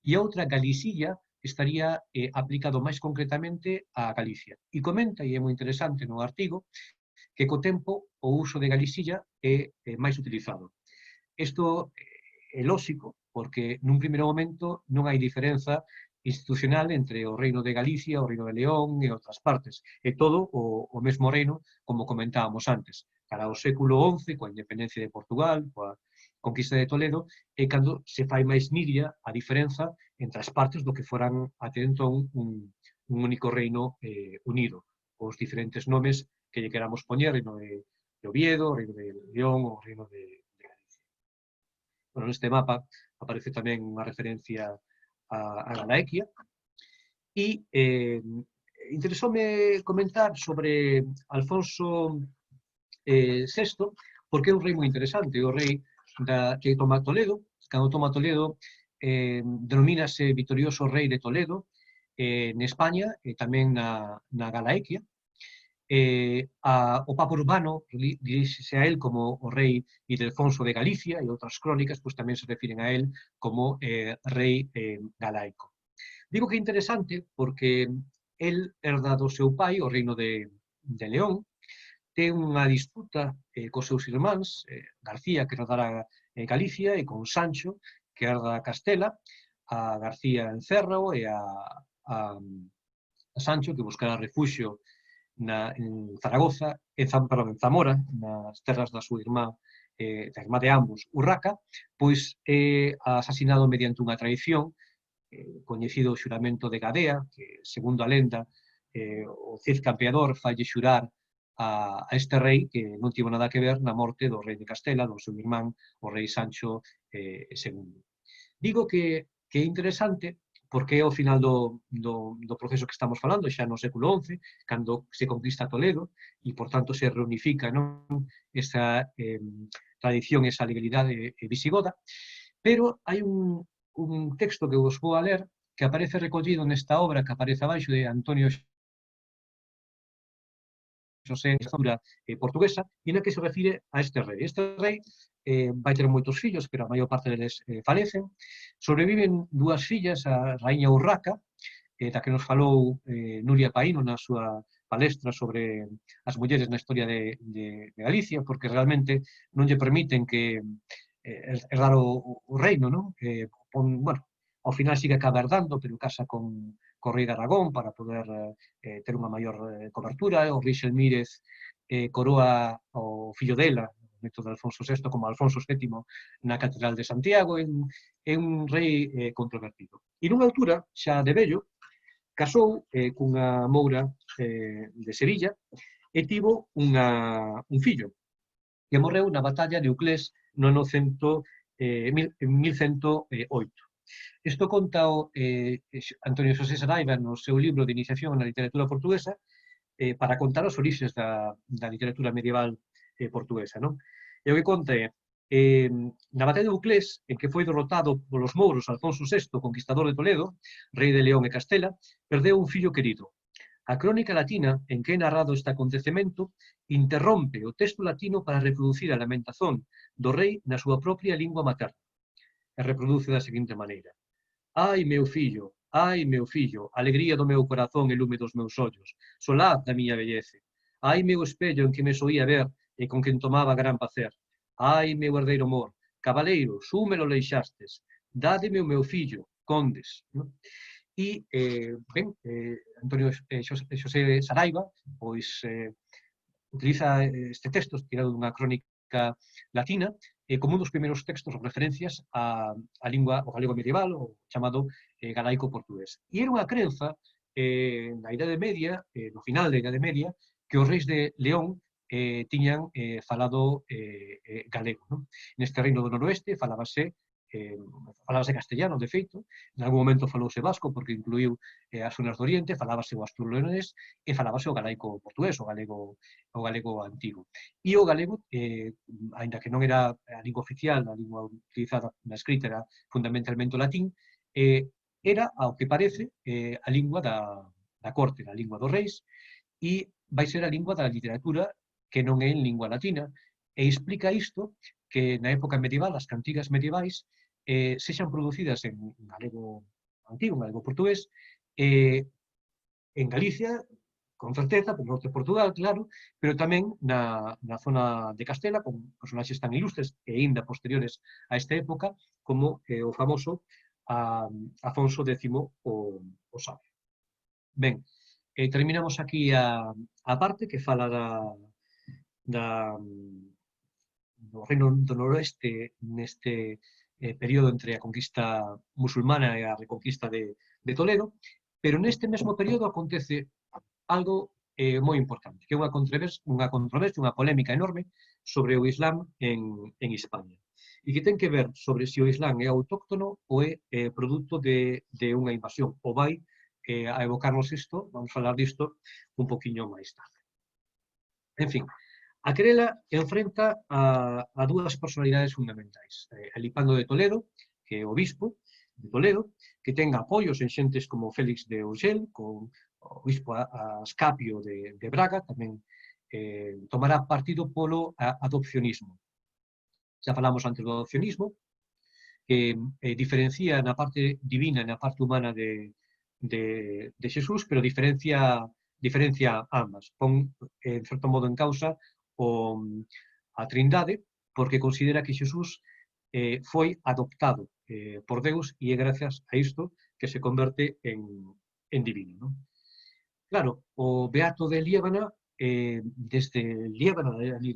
E a outra, Galicilla, estaría aplicado máis concretamente a Galicia. E comenta, e é moi interesante no artigo, que co tempo o uso de Galicilla é máis utilizado. Isto é lóxico, porque nun primeiro momento non hai diferenza institucional entre o Reino de Galicia, o Reino de León e outras partes. É todo o mesmo reino, como comentábamos antes. Cara ao século XI, coa independencia de Portugal, coa conquista de Toledo, é cando se fai máis nidia a diferenza entre as partes do que foran até entón un único reino unido. Os diferentes nomes que lle queramos poñer, Reino de Oviedo, Reino de León ou Reino de Galicia. Bueno, neste mapa aparece tamén unha referencia a Galaequia e interesoume comentar sobre Alfonso VI porque é un rei moi interesante, o rei que toma Toledo. Cando toma Toledo denomínase vitorioso rei de Toledo en España e tamén na Galaequia. O Papa Urbano diríxese a él como o rei Ildefonso de Galicia e outras crónicas pois tamén se refiren a él como rei galaico. Digo que é interesante porque el herda do seu pai o reino de León, ten unha disputa cos seus irmáns, García, que herdara Galicia, e con Sancho, que herda Castela, a García encérrao e a Sancho, que buscara refuxio en Zaragoza, en Zamora, nas terras da súa irmá, da irmá de ambos, Urraca, pois asasinado mediante unha traición, coñecido xuramento de Gadea, que, segundo a lenda, o Cid Campeador falle xurar a este rei que non tivo nada que ver na morte do rei de Castela, do seu irmán, o rei Sancho II. Digo que é interesante porque é ao final do proceso que estamos falando, xa no século XI, cando se conquista Toledo, e, por tanto, se reunifica, non, esa tradición, esa legalidade visigoda, pero hai un texto que vos vou a ler que aparece recollido nesta obra que aparece abaixo de Antonio Xosé, escritura portuguesa, e na que se refire a este rei. Este rei vai ter moitos fillos, pero a maior parte deles falecen. Sobreviven dúas fillas, a raíña Urraca, da que nos falou Nuria Paíno na súa palestra sobre as mulleres na historia de Galicia, porque realmente non lle permiten que herdar o reino, non? Bueno, ao final sigue acaba herdando, pero casa con o rei de Aragón para poder ter unha maior cobertura. O rei Xelmírez coroa o fillo dela, o neto de Alfonso VI, como Alfonso VII na Catedral de Santiago. É un rei controvertido. E nunha altura, xa de vello, casou cunha moura de Sevilla e tivo un fillo que morreu na batalla de Uclés no ano 1108. Isto conta Antonio Xosé Saraiva no seu libro de iniciación na literatura portuguesa para contar os orixes da literatura medieval portuguesa. Non? E o que conta é na batalla de Uclés, en que foi derrotado polos mouros Alfonso VI, conquistador de Toledo, rei de León e Castela, perdeu un fillo querido. A crónica latina en que é narrado este acontecemento interrompe o texto latino para reproducir a lamentación do rei na súa propia lingua materna. E reproduce da seguinte maneira: ai, meu fillo, alegría do meu corazón e lume dos meus ollos, solaz da miña vellece. Ai, meu espello en que me soía ver e con quen tomaba gran placer. Ai, meu herdeiro mor, cabaleiro, súmelo leixastes, dádeme o meu fillo, condes. Non? E, ben, Antonio Xosé Saraiva, pois, utiliza este texto tirado dunha crónica latina como un dos primeiros textos ou referencias á lingua, o galego medieval, o chamado galaico portugués. E era unha crenza na Idade Media, no final da Idade Media, que os reis de León tiñan falado galego. Non? Neste reino do noroeste falábase castellano, de feito, en algún momento falouse vasco, porque incluiu as zonas do Oriente, falábase o asturo-leonés e falábase o galaico portugués, o galego antigo. E o galego, aínda que non era a lingua oficial, a lingua utilizada na escrita era fundamentalmente o latín, era, ao que parece, a lingua da corte, a lingua dos reis, e vai ser a lingua da literatura que non é en lingua latina, e explica isto que na época medieval, as cantigas medievais, sexan producidas en galego antigo, en galego portugués, en Galicia, con certeza, por norte de Portugal, claro, pero tamén na zona de Castela, con personaxes tan ilustres e aínda posteriores a esta época, como o famoso Afonso X o Sabio. Ben, terminamos aquí a parte que fala do Reino do Noroeste neste período entre a conquista musulmana e a reconquista de Toledo, pero neste mesmo período acontece algo moi importante, que é unha controversia, unha polémica enorme sobre o Islam en España, e que ten que ver sobre se o Islam é autóctono ou é produto de unha invasión, ou vai a evocarnos isto, vamos falar disto un poquinho máis tarde. En fin, a querela enfrenta a dúas personalidades fundamentais. Elipando de Toledo, que é o obispo, de Toledo, que ten apoios en xentes como Félix de Urgell, con o bispo Ascapio de Braga, tamén tomará partido polo adopcionismo. Xa falamos antes do adopcionismo, que diferencia na parte divina e na parte humana de Xesús, pero diferencia ambas. Pon, en certo modo, en causa a Trindade, porque considera que Xesús foi adoptado por Deus e é gracias a isto que se converte en divino. ¿No? Claro, o Beato de Liébana, desde Liébana, ali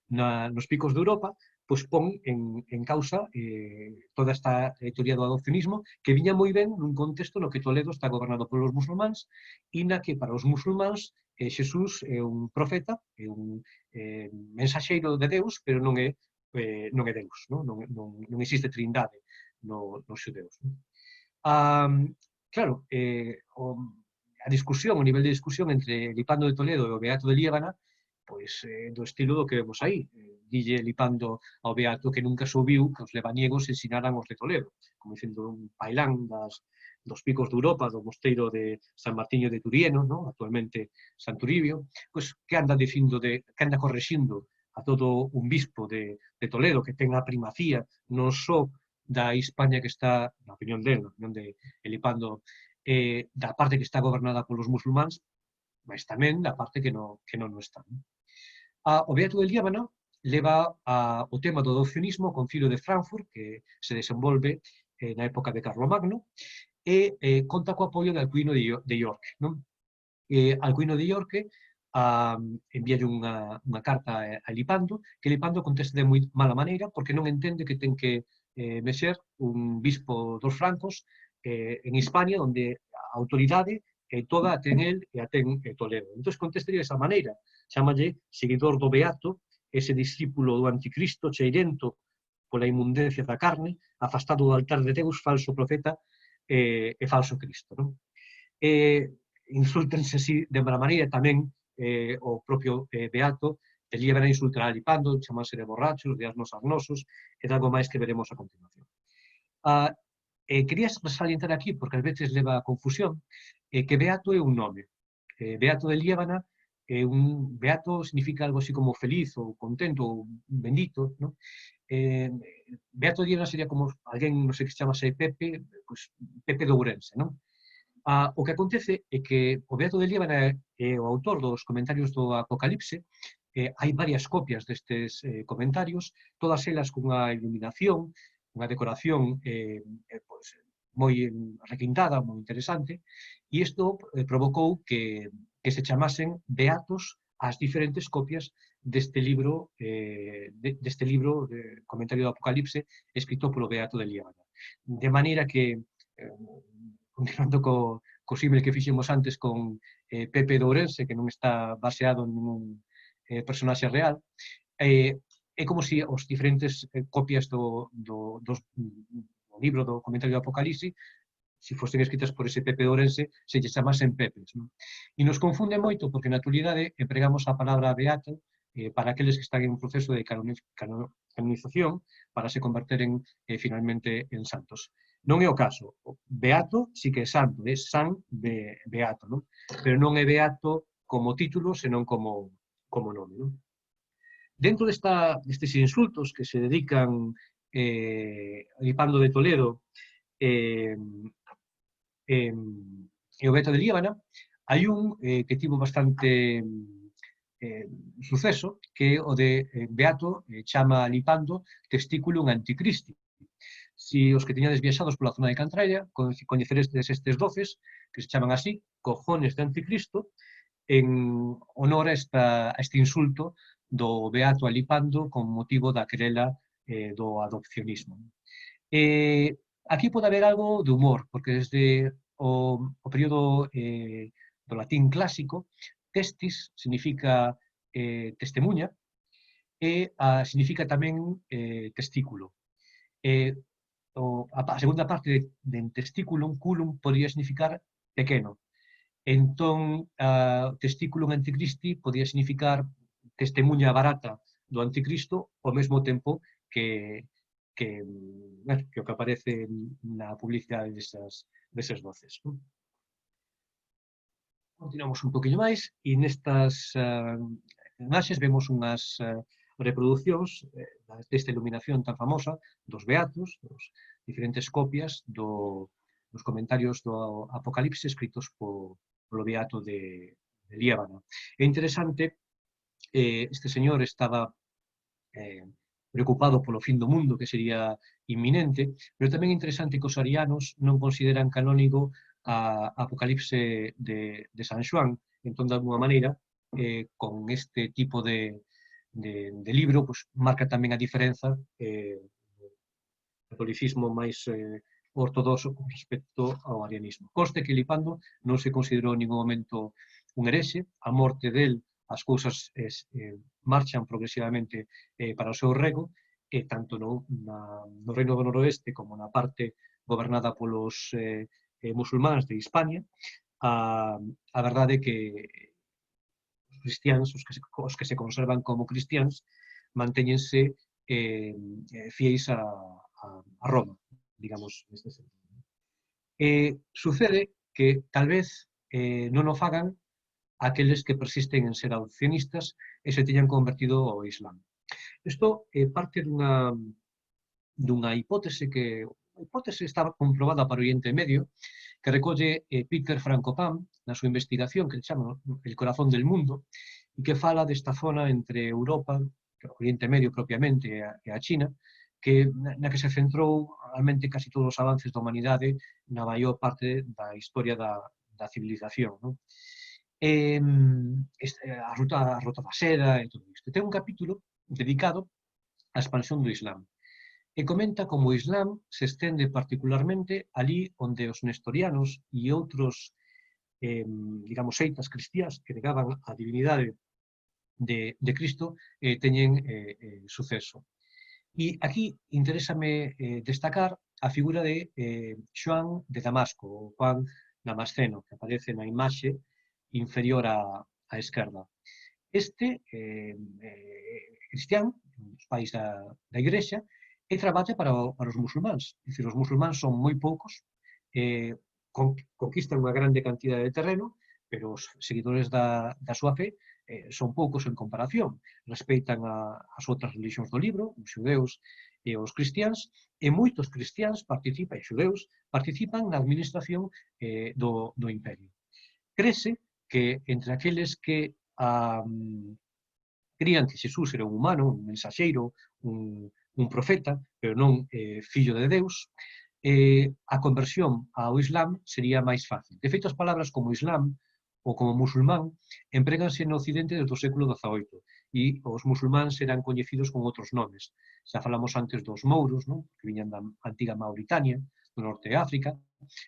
nos picos de Europa, pois pon en causa toda esta teoría do adopcionismo que viña moi ben nun contexto no que Toledo está gobernado polos musulmáns e na que para os musulmáns Xesús é un profeta, é un mensaxeiro de Deus, pero non é Deus, non existe trindade nos xudeus. Claro, a discusión, o nivel de discusión entre Lipando de Toledo e o Beato de Liébana, pois do estilo do que vemos aí. Dille Lipando ao Beato que nunca soubiu que os lebaniegos ensinaran os de Toledo, como dicindo un pailán dos picos de Europa, do mosteiro de San Martiño de Turieno, ¿no? Actualmente San Turibio, pois que anda dicindo que anda correxindo a todo un bispo de Toledo que ten a primacía non só da Hispania que está, na opinión dele, na opinión de Lipando, da parte que está gobernada polos musulmáns, mas tamén da parte que non está. O Beato de Liébana leva o tema do adopcionismo ao Concilio de Frankfurt, que se desenvolve na época de Carlomagno, e conta co apoio de Alcuino de York. Non? Alcuino de York envíalle unha carta a Lipando, que Lipando contesta de moi mala maneira, porque non entende que ten que mexer un bispo dos francos en Hispania, onde a autoridade toda a ten el e a ten Toledo. Entón, contesta de esa maneira. Chámalle seguidor do Beato, ese discípulo do anticristo, cheirento pola inmundencia da carne, afastado do altar de Deus, falso profeta e falso Cristo. Non? Insultense así de mala maneira tamén o propio Beato, te llevan a insultar a Lipando, chamarse de borrachos, de asnos arnosos, e algo máis que veremos a continuación. Quería salientar aquí, porque ás veces leva a confusión, que Beato é un nome. Beato de Liébana, Beato significa algo así como feliz, ou contento, ou bendito, ¿no? Beato de Liébana sería como alguén, non sei que se chamase Pepe, pues, Pepe de Ourense, non? O que acontece é que o Beato de Liébana é o autor dos comentarios do Apocalipse. Hai varias copias destes comentarios, todas elas cunha iluminación, unha decoración pois, moi requintada, moi interesante, e isto provocou que se chamasen beatos as diferentes copias deste libro de comentario do Apocalipse escrito polo Beato de Liébana. De maneira que, continuando co símil que fixemos antes con Pepe de Ourense, que non está baseado en ningún personaxe real, é como se os diferentes copias do libro do comentario do Apocalipse, se fosen escritas por ese Pepe de Ourense, se lle chamasen Pepes. Non? E nos confunde moito porque na actualidade empregamos a palabra beato para aqueles que están en un proceso de canonización para se converteren finalmente en santos. Non é o caso. O beato sí que é santo, é san beato, non? Pero non é beato como título, senón como nome. Non? Dentro destes insultos que se dedican Lipando de Toledo e o Beato de Liébana, hai un que tivo bastante suceso, que é o de Beato chama a Lipando testículum anticristi. Si os que teñades viaxados pola zona de Cantraia, coñecerestes estes doces, que se chaman así, cojones de anticristo, en honor a este insulto do Beato a Lipando con motivo da querela do adopcionismo. Aquí pode haber algo de humor, porque desde o período do latín clásico, testis significa testemunha e significa tamén testículo. A segunda parte de testículum, culum, podría significar pequeno. Entón, testículum anticristi podía significar testemunha barata do anticristo ao mesmo tempo que que o que aparece na publicidade desas voces. Continuamos un poquinho máis e nestas imaxes vemos unhas reproduccións desta iluminación tan famosa dos Beatos, dos diferentes copias dos comentarios do Apocalipse escritos polo Beato de Liébana. É interesante, este señor estaba preocupado polo fin do mundo, que sería inminente, pero tamén é interesante que os arianos non consideran canónigo a Apocalipse de San Xoán. Entón, de alguma maneira, con este tipo de libro, pues, marca tamén a diferenza catolicismo máis ortodoxo con respecto ao arianismo. Conste que Lipando non se considerou en ningún momento un herexe, a morte del, as cousas marchan progresivamente para o seu rego, e tanto no Reino do Noroeste como na parte gobernada polos musulmáns de Hispania, a verdade é que os cristiáns, os que se conservan como cristiáns, mantéñense fieis a Roma, digamos, neste sentido. Sucede que tal vez non o fagan aqueles que persisten en ser adopcionistas e se teñan convertido ao Islam. Isto parte dunha hipótese que a hipótese está comprobada para o Oriente Medio, que recolle Peter Frankopan na súa investigación que se chama El corazón del mundo, e que fala desta zona entre Europa, o Oriente Medio propiamente, e a China, que na que se centrou realmente casi todos os avances da humanidade na maior parte da historia da civilización. A ruta da seda e todo isto. Ten un capítulo dedicado á expansión do Islam. E comenta como o Islam se estende particularmente ali onde os nestorianos e outros, digamos, seitas cristiás que negaban a divinidade de Cristo teñen suceso. E aquí interésame destacar a figura de Xoán de Damasco, ou Juan Damasceno, que aparece na imaxe inferior á esquerda. Este cristián, os pais da Igrexa, e traballa para os musulmáns. É dicir, os musulmáns son moi poucos, conquistan unha grande cantidade de terreno, pero os seguidores da súa fe son poucos en comparación. Respeitan as outras religións do libro, os xudeus e os cristiáns, e moitos cristiáns participan, e xudeus, participan na administración do imperio. Crese que entre aqueles que crían que Xesús era un humano, un mensaxeiro, un profeta, pero non fillo de Deus, a conversión ao Islam sería máis fácil. De feito, as palabras como Islam ou como musulmán empréganse no Occidente desde o século XVIII e os musulmáns eran coñecidos con outros nomes. Xa falamos antes dos mouros, non? Que viñan da antiga Mauritania, do norte de África,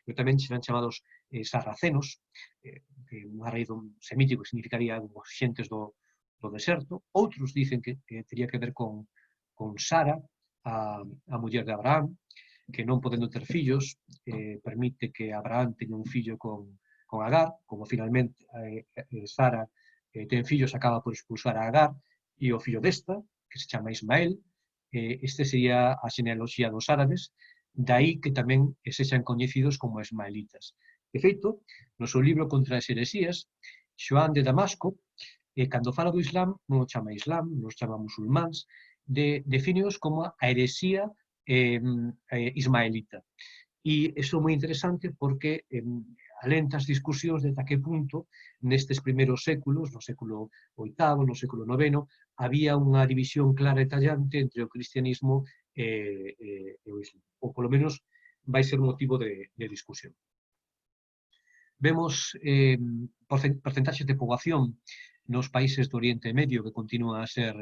pero tamén serán chamados sarracenos, que unha raíz semítico que significaría os xentes do deserto. Outros dicen que teria que ver con Sara, a muller de Abraham, que non podendo ter fillos, permite que Abraham teña un fillo con Agar, como finalmente Sara ten fillos, acaba por expulsar a Agar, e o fillo desta, que se chama Ismael, este sería a genealoxía dos árabes, dai que tamén sexan coñecidos como ismaelitas. De feito, no seu libro Contra as heresías, Xoán de Damasco, cando fala do Islam, non o chama Islam, non o chama musulmáns, defíneos como a heresía ismaelita. E iso é moi interesante porque alenta as discusións de ata que punto nestes primeiros séculos, no século VIII, no século IX, había unha división clara e tallante entre o cristianismo e o Islam. Ou polo menos vai ser motivo de discusión. Vemos porcentaxes de poboación nos países do Oriente Medio que continúan a ser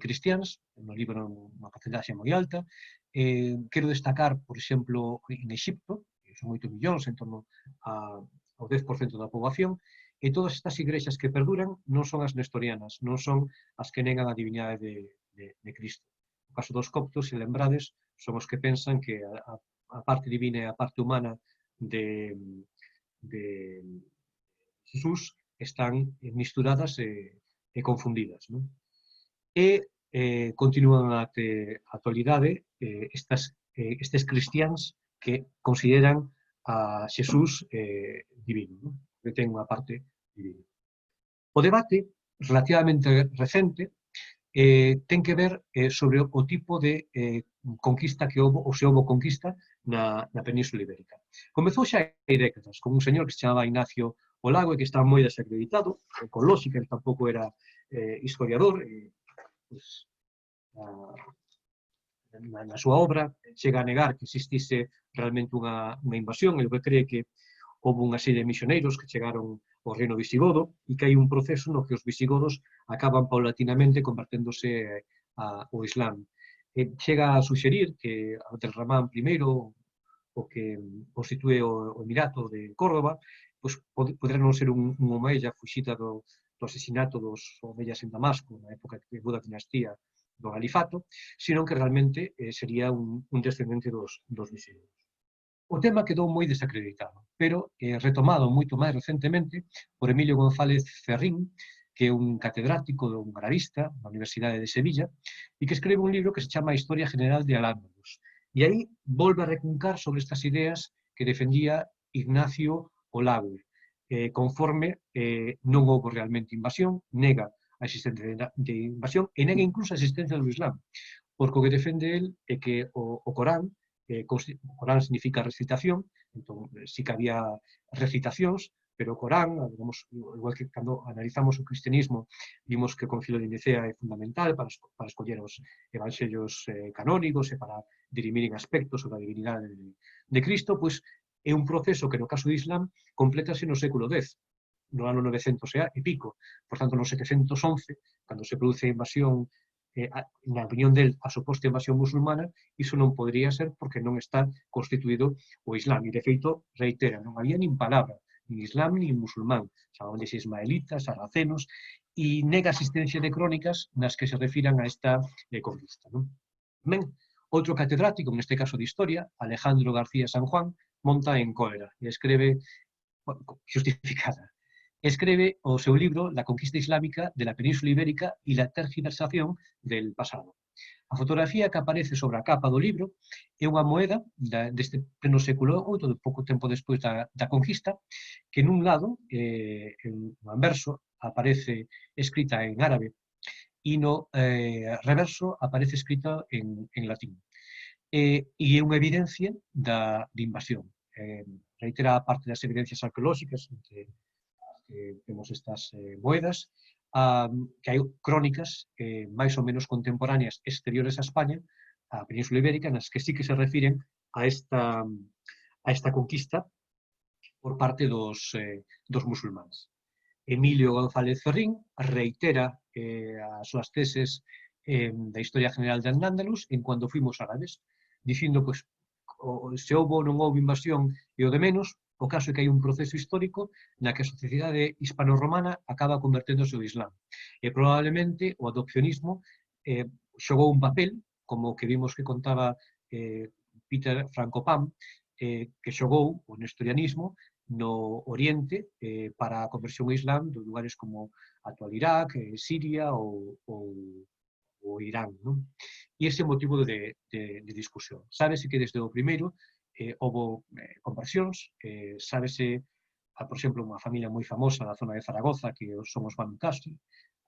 cristiáns, no libro unha porcentaxe moi alta. Quero destacar, por exemplo, en Exipto, que son 8 millóns, en torno ao 10% da poboación, e todas estas igrexas que perduran non son as nestorianas, non son as que negan a divinidade de Cristo. No caso dos coptos, se lembrades, son os que pensan que a parte divina e a parte humana de Xesús están misturadas e confundidas. E continúan até a actualidade estas estes cristiáns que consideran a Xesús divino, non? Que ten unha parte divina. O debate, relativamente recente, ten que ver sobre o tipo de conquista que houve, ou se houve conquista, na Península Ibérica. Comezou xa hai décadas, con un señor que se chamaba Ignacio Olago e que estaba moi desacreditado, con lógica, que tampouco era historiador, pues, na súa obra chega a negar que existise realmente unha invasión, e o que cree que houve unha serie de misioneiros que chegaron ao reino visigodo e que hai un proceso no que os visigodos acaban paulatinamente converténdose ao Islam. Chega a suxerir que Abdelramán I, o que constitúe o Emirato de Córdoba, pois poderá non ser un omeya fuxida do asesinato dos omeyas en Damasco, na época que houve a dinastía do califato, sino que realmente sería un descendente dos visigodos. O tema quedou moi desacreditado, pero retomado moito máis recentemente por Emilio González Ferrín, que é un catedrático, un gravista da Universidade de Sevilla, e que escribe un libro que se chama Historia General de Al-Ándalus. E aí volve a recuncar sobre estas ideas que defendía Ignacio Olago, conforme non houve realmente invasión, nega a existencia de invasión e nega incluso a existencia do Islam, porque o que defende el é que o Corán, Corán significa recitación, entón sí que había recitacións, pero o Corán, digamos, igual que cando analizamos o cristianismo, vimos que o Concilio de Nicea é fundamental para escoller os evanxelios canónicos e para dirimir en aspectos sobre a divinidade de Cristo, pois é un proceso que no caso de Islam complétase no século X, no ano 900 e pico. Por tanto, no 711, cando se produce a invasión, na opinión del, a suposta invasión musulmana, iso non podría ser porque non está constituído o Islam. E, de feito, reitera, non había nin palabra, nin Islam nin musulmán. Chamabanlles ismaelitas, sarracenos, e nega a existencia de crónicas nas que se refiran a esta conquista. Non? Ben, outro catedrático, neste caso de Historia, Alejandro García San Juan, monta en cólera e escreve, justificada, escribe o seu libro La conquista islámica de la península ibérica y la tergiversación del pasado. A fotografía que aparece sobre a capa do libro é unha moeda deste pleno século VIII, de pouco tempo despois da conquista, que nun lado, en un anverso, aparece escrita en árabe e no reverso aparece escrita en latín. E é unha evidencia de invasión. Reitera a parte das evidencias arqueolóxicas que temos estas moedas, que hai crónicas máis ou menos contemporáneas exteriores a España, a Península Ibérica, nas que sí que se refiren a esta conquista por parte dos musulmáns. Emilio González Ferrín reitera as súas teses da Historia General de Al-Ándalus en Cuando fuimos árabes, dicindo, pois, se houve ou non houve invasión e o de menos, o caso é que hai un proceso histórico na que a sociedade hispano-romana acaba converténdose ao Islam. E probablemente o adopcionismo xogou un papel, como o que vimos que contaba Peter Frankopan, que xogou o nestorianismo no Oriente para a conversión ao Islam de lugares como actual Irak, Siria ou Irán. Non? E ese é o motivo de discusión. Sábese que desde o primeiro houve conversións, sábese, por exemplo, unha familia moi famosa na zona de Zaragoza, que son os Banu Casi,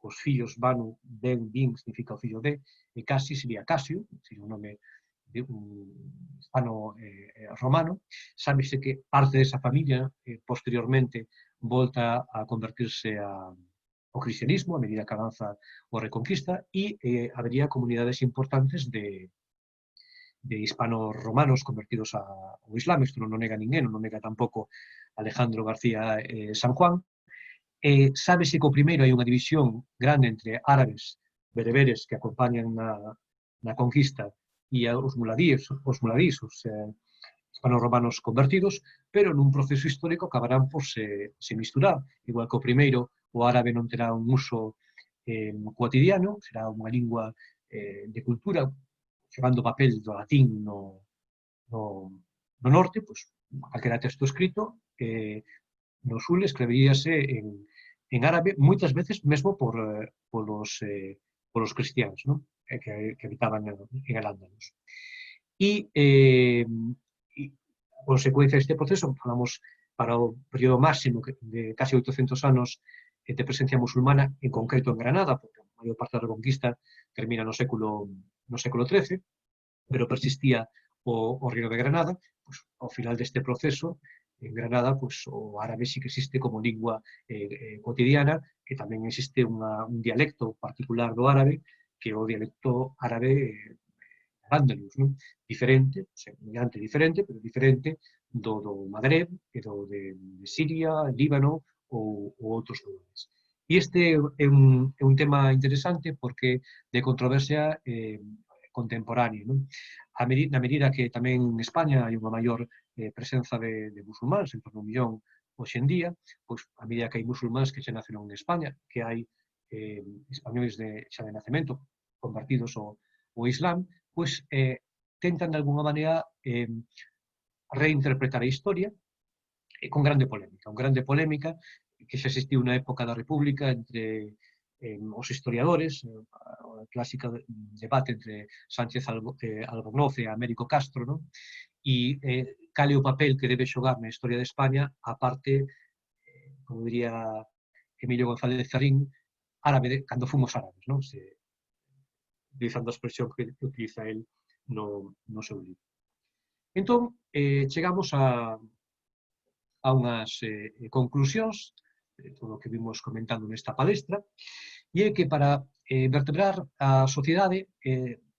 os fillos Banu, Ben, Bin, significa o fillo de, e Casi sería Casio, sería un nome hispano-romano. Sábese que parte desa familia posteriormente volta a convertirse ao cristianismo a medida que avanza o Reconquista e habería comunidades importantes de hispano-romanos convertidos ao Islam. Isto non nega ninguén, non nega tampouco Alejandro García San Juan. Sábese que o primeiro hai unha división grande entre árabes, bereberes que acompañan na conquista e os muladís, os hispano-romanos convertidos, pero nun proceso histórico acabarán por se misturar, igual que o primeiro, o árabe non terá un uso cotidiano, será unha lingua de cultura, xogando o papel do latín no norte, pois, calquera texto escrito, no sul escribiríase en árabe, moitas veces mesmo polos cristianos, non? Que habitaban en Al-Ándalus. E a consecuencia deste proceso, falamos para o período máximo de casi 800 anos de presencia musulmana, en concreto en Granada, porque a maior parte da Reconquista termina no século XIII, pero persistía o Reino de Granada. Pois, ao final deste proceso, en Granada, pois, o árabe sí que existe como lingua cotidiana, que tamén existe un dialecto particular do árabe, que é o dialecto árabe Andalus, non? Diferente, semellante diferente, pero diferente do Magreb e de Siria, Líbano ou outros lugares. E este é un tema interesante porque de controversia contemporánea, non? Na medida que tamén en España hai unha maior presenza de musulmáns, en torno a 1 millón hoxe en día, pois a medida que hai musulmáns que xa naceron en España, que hai españoles xa de nacemento convertidos ao Islam, pois tentan de alguna maneira reinterpretar a historia con grande polémica que xa existiu na época da República entre os historiadores, a clásica debate entre Sánchez Albornoz e Américo Castro, non? E cal é o papel que debe xogar na historia de España a parte, como diría Emilio González Zarín, árabe cando fomos árabes, non? Utilizando a expresión que utiliza el no seu libro. Entón, chegamos a unhas conclusións de todo o que vimos comentando nesta palestra, e é que para vertebrar a sociedade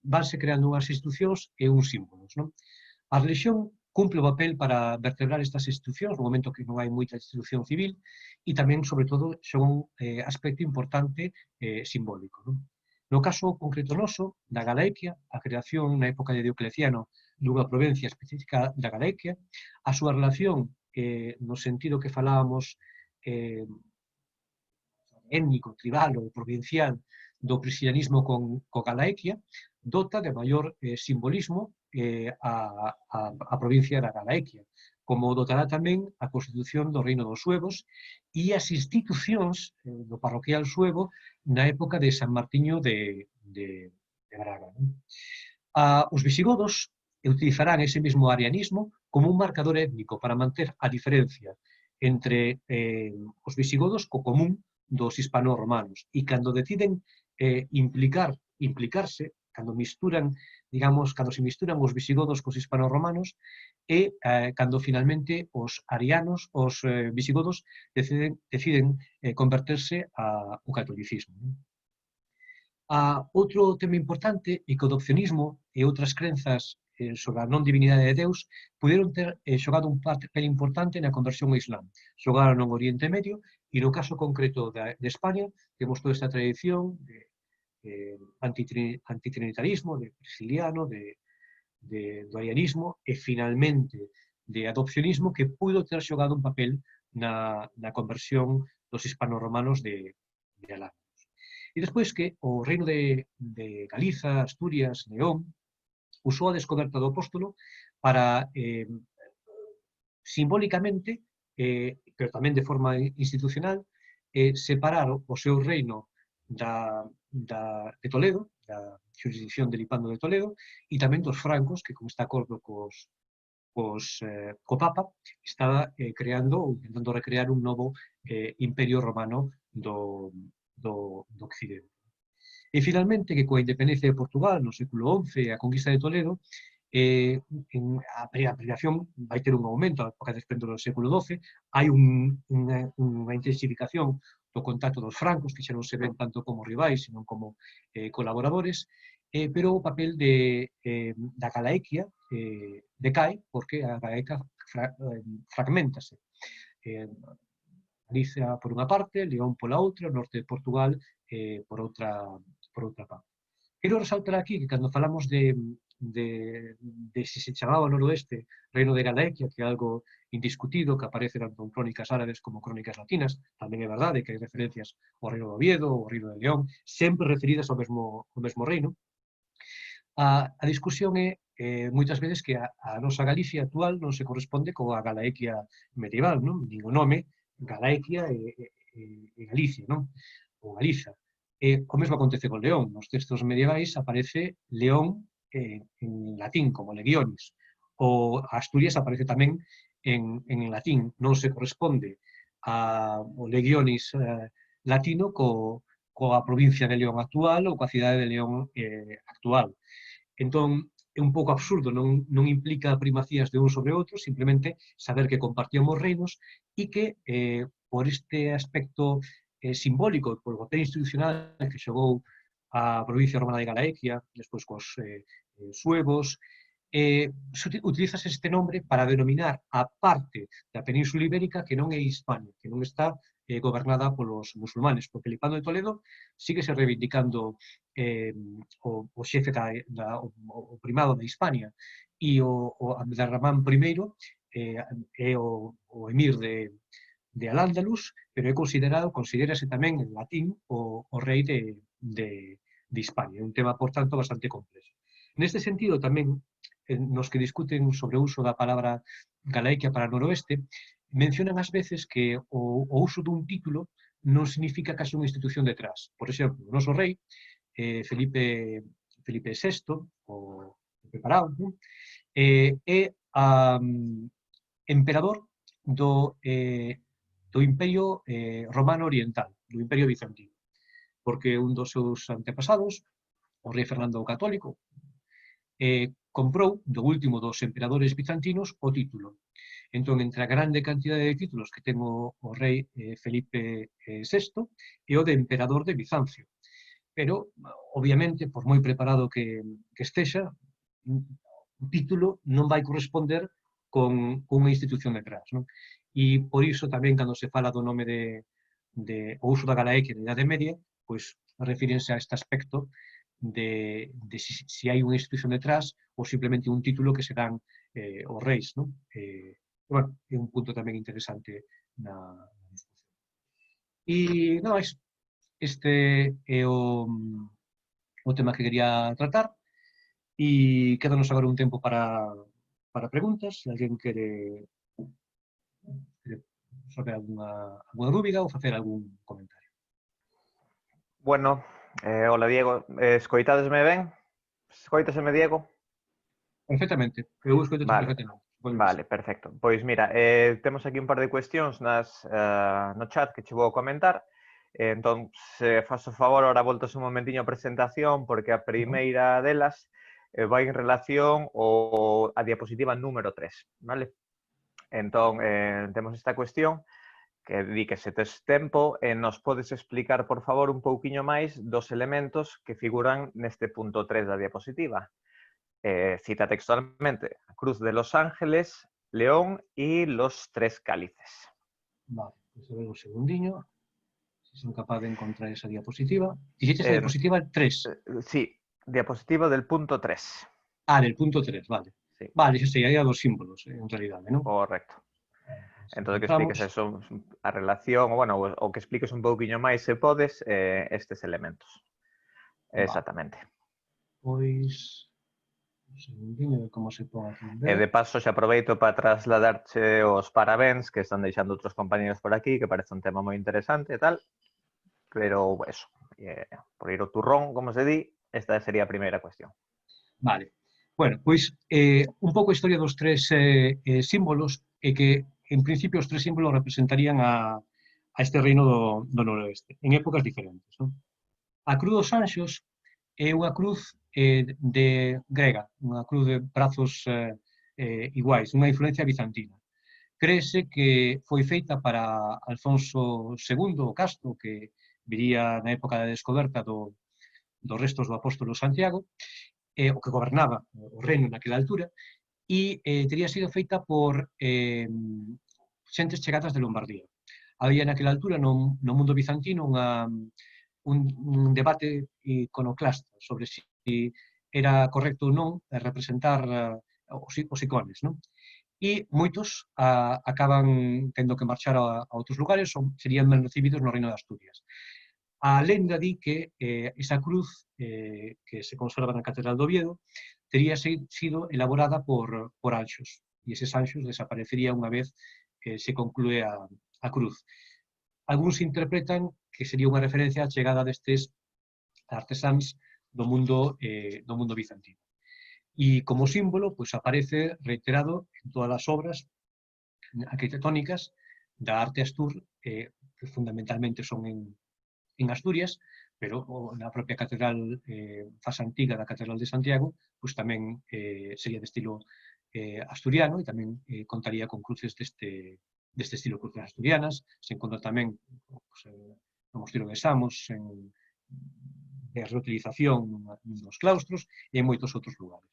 vanse creando unhas institucións e uns símbolos, non? A religión cumple o papel para vertebrar estas institucións no momento que non hai moita institución civil e tamén, sobre todo, son un aspecto importante simbólico, non? No caso concreto noso, da Galaequia, a creación na época de Diocleciano dunha provincia específica da Galaequia, a súa relación no sentido que falábamos étnico, tribal ou provincial do cristianismo co Galaequia, dota de maior simbolismo a provincia da Galaequia, como dotará tamén a Constitución do Reino dos Suevos e as institucións do parroquial suevo na época de San Martiño de Braga. Os visigodos utilizarán ese mesmo arianismo como un marcador étnico para manter a diferencia entre os visigodos co común dos hispano-romanos. E cando deciden implicarse, cando misturan, digamos, cando se misturan os visigodos cos hispano-romanos, e cando finalmente os arianos, os visigodos, deciden converterse ao catolicismo. Outro tema importante é que o adopcionismo e outras crenzas sobre a non divinidade de Deus puderon ter xogado un papel importante na conversión ao Islam. Xogaron no Oriente Medio e no caso concreto de España temos toda esta tradición de antitrinitarismo, de prisciliano, do arianismo e finalmente de adopcionismo que pudo ter xogado un papel na conversión dos hispano-romanos de Alá. E despois que o reino de Galiza, Asturias, León, usou a descoberta do apóstolo para simbólicamente, pero tamén de forma institucional, separar o seu reino de Toledo, da jurisdicción de Lipando de Toledo, e tamén dos francos, que como está acordo co Papa, estaba creando ou intentando recrear un novo imperio romano do Occidente. E finalmente, que coa independencia de Portugal no século XI e a conquista de Toledo, a predicación vai ter un aumento a época despois do século XII, hai unha intensificación do contacto dos francos, que xa non se ven tanto como rivais, senón como colaboradores, pero o papel da Galaequia decae porque a Galaequia fragmentase. Galicia por unha parte, León pola outra, o norte de Portugal por outra parte. Quero resaltar aquí que cando falamos de se se chamaba o noroeste Reino de Galaequia, que é algo indiscutido, que aparece tanto en crónicas árabes como crónicas latinas, tamén é verdade que hai referencias ao Reino de Oviedo, ao Reino de León, sempre referidas ao mesmo reino. A discusión é moitas veces que a nosa Galicia actual non se corresponde coa Galaequia medieval, non? Nin o nome Galaequia e Galicia, non? Ou Galiza. O mesmo acontece con León. Nos textos medievais aparece León en latín como legionis, o Asturias aparece tamén en latín, non se corresponde ao legionis latino coa provincia de León actual ou coa cidade de León actual. Entón, é un pouco absurdo, non implica primacías de un sobre outro, simplemente saber que compartíamos reinos e que, por este aspecto simbólico, por o papel institucional que xogou a provincia romana de Galaequia, despois cos suevos, utilizas este nombre para denominar a parte da Península Ibérica que non é Hispania, que non está gobernada polos musulmanes, porque Lipano de Toledo síguese reivindicando o xefe o primado da Hispania e o Abderramán I é o emir de Al-Ándalus, pero é considerase tamén en latín o rei de Hispania. É un tema, por tanto, bastante complexo. Neste sentido, tamén, nos que discuten sobre o uso da palabra galaica para noroeste, mencionan ás veces que o uso dun título non significa que haxa unha institución detrás. Por exemplo, o noso rei, Felipe VI, o preparado, é emperador do Imperio Romano Oriental, do Imperio Bizantino, porque un dos seus antepasados, o rei Fernando o Católico, comprou do último dos emperadores bizantinos o título. Entón, entre a grande cantidade de títulos que ten o rei Felipe VI e o de emperador de Bizancio. Pero, obviamente, por moi preparado que estexa, o título non vai corresponder con unha institución detrás. Non? E por iso tamén, cando se fala do nome o uso da Galaequia na Idade Media, pois refírense a este aspecto de si hai unha institución detrás ou simplemente un título que se dan os reis. Non? Bueno, é un punto tamén interesante na discusión. E, non, este é o tema que quería tratar e quédanos agora un tempo para preguntas, se alguén quere facer alguna dúbida ou facer algún comentario. Bueno, hola Diego, escoitadesme ben? Escoitaseme, Diego? Perfectamente, eu escoito perfectamente. Vale, perfecto. Pois mira, temos aquí un par de cuestións no chat que che vou comentar. Entón, se faz o favor, ahora voltas un momentiño a presentación, porque a primeira delas vai en relación a diapositiva número 3, vale? Entón, temos esta cuestión que di que se tes tempo nos podes explicar, por favor, un pouquiño máis dos elementos que figuran neste punto 3 da diapositiva. Cita textualmente, Cruz de los Ángeles, León y los 3 cálices. Vale, pues a ver un segundiño, si son capaz de encontrar esa diapositiva. ¿Dijiste esa diapositiva 3? Sí, diapositiva del punto 3. Ah, del punto 3, vale. Sí. Vale, xa sei, hai dos símbolos, en realidade, non? Correcto. Entón, que expliques eso, a relación, o que expliques un pouquiño máis, se podes, estes elementos. Vale. Exactamente. Pois... un segundinho de como se pode atender. E de paso xa aproveito para trasladarche os parabéns que están deixando outros compañeros por aquí, que parece un tema moi interesante e tal, pero eso, por ir ao turrón, como se di, esta sería a primeira cuestión. Vale. Bueno, pois un pouco a historia dos 3 símbolos é que, en principio, os 3 símbolos representarían a este reino do noroeste, en épocas diferentes. Non? A Cruz dos Anxos é unha cruz grega, unha cruz de brazos iguais, unha influencia bizantina. Créese que foi feita para Alfonso II, o Casto, que viría na época da descoberta dos restos do apóstolo Santiago, o que gobernaba o reino naquela altura, e teria sido feita por xentes chegadas de Lombardía. Había naquela altura no mundo bizantino un debate iconoclasta sobre si era correcto ou non representar os icones, non? E moitos acaban tendo que marchar a outros lugares ou serían ben recibidos no reino de Asturias. A lenda di que esa cruz que se conserva na Catedral de Oviedo tería sido elaborada por anxos e eses anxos desaparecerían unha vez que se conclúe a cruz. Algúns interpretan que sería unha referencia á chegada destes artesáns do mundo bizantino. E como símbolo, pois, aparece reiterado en todas as obras arquitectónicas da arte astur, que fundamentalmente son en Asturias, pero na propia catedral fase antiga da Catedral de Santiago, pois tamén sería de estilo asturiano e tamén contaría con cruces deste estilo, cruces asturianas. Se encontra tamén pois, no Mosteiro de Samos, de reutilización nos claustros e en moitos outros lugares.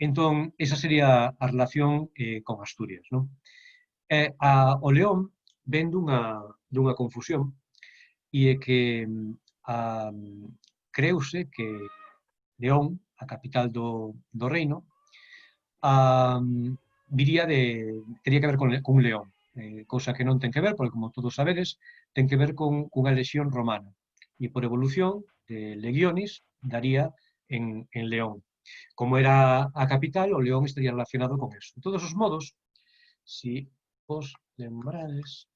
Entón, esa sería a relación con Asturias, non? O León ven dunha confusión, e é que creuse que León, a capital do reino, teria que ver con un león, cousa que non ten que ver, porque, como todos sabedes, ten que ver cunha lexión romana, e por evolución de legionis daría en León. Como era a capital, o León estaría relacionado con eso. De todos os modos, si os lembrades,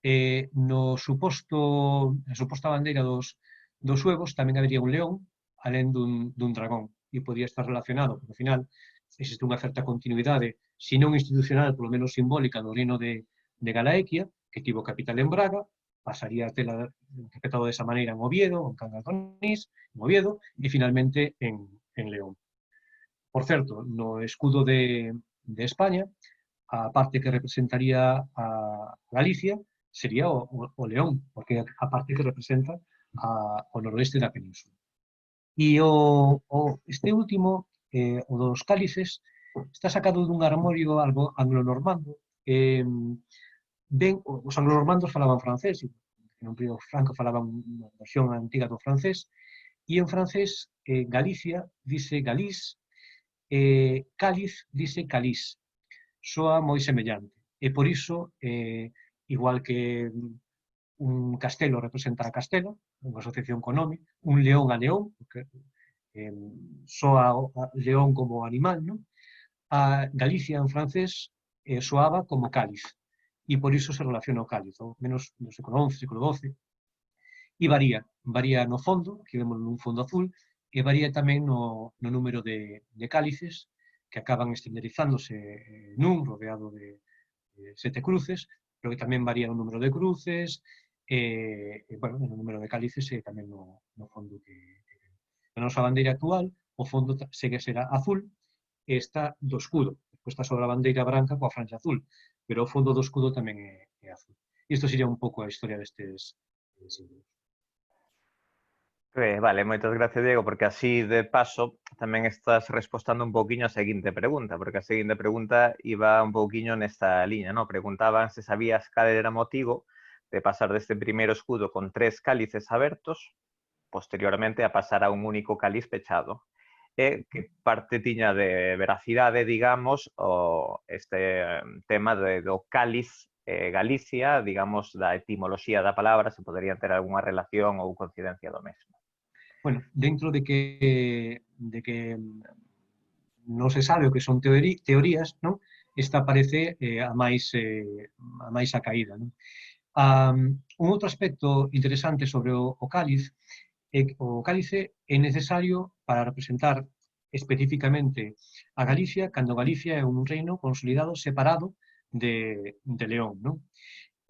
na suposta bandeira dos suevos tamén habería un león, alén dun dragón, e podría estar relacionado, porque ao final existe unha certa continuidade, se non institucional, polo menos simbólica, do reino de Galaequia, que tivo capital en Braga, pasaría a tela interpretado desa maneira en Oviedo, en Cangas de Onís, en Oviedo, e finalmente en León. Por certo, no escudo de España, a parte que representaría a Galicia sería o león, porque é a parte que representa o noroeste da península. E este último, o dos cálices, está sacado dun armorio anglo-normando. Os anglo-normandos falaban francés, no período franco falaban unha versión antiga do francés, e en francés Galicia dice galís, cáliz dice calís. Soa moi semellante. E por iso, igual que un castelo representa a Castelo, unha asociación co nome, un león a león, porque soa león como animal, non? A Galicia en francés soaba como cáliz, e por iso se relaciona o cáliz, ao menos no século XI, século XII, e varía no fondo, aquí vemos nun fondo azul, e varía tamén no número de cálices, que acaban estandarizándose rodeado de 7 cruces, pero que tamén varía no número de cruces, bueno, no número de cálices e tamén no fondo que na nosa bandeira actual, o fondo segue a ser azul, e está do escudo, despois está sobre a bandeira branca coa franxa azul, pero o fondo do escudo tamén é azul. Isto sería un pouco a historia destes símbolos. Vale, moitas gracias, Diego, porque así de paso tamén estás respostando un pouquiño a seguinte pregunta, porque a seguinte pregunta iba un pouquiño nesta liña, ¿no? Preguntaban se sabías cal era motivo de pasar deste primeiro escudo con 3 cálices abertos, posteriormente a pasar a un único cáliz pechado. E que parte tiña de veracidade, digamos, este tema do cáliz Galicia, digamos, da etimoloxía da palabra, se poderían ter algunha relación ou coincidencia do mesmo. Bueno, dentro de que non se sabe o que son teorías, non? Esta parece a máis acaída, non? Un outro aspecto interesante sobre o cáliz é que o cálice é necesario para representar especificamente a Galicia, cando Galicia é un reino consolidado separado de León, non?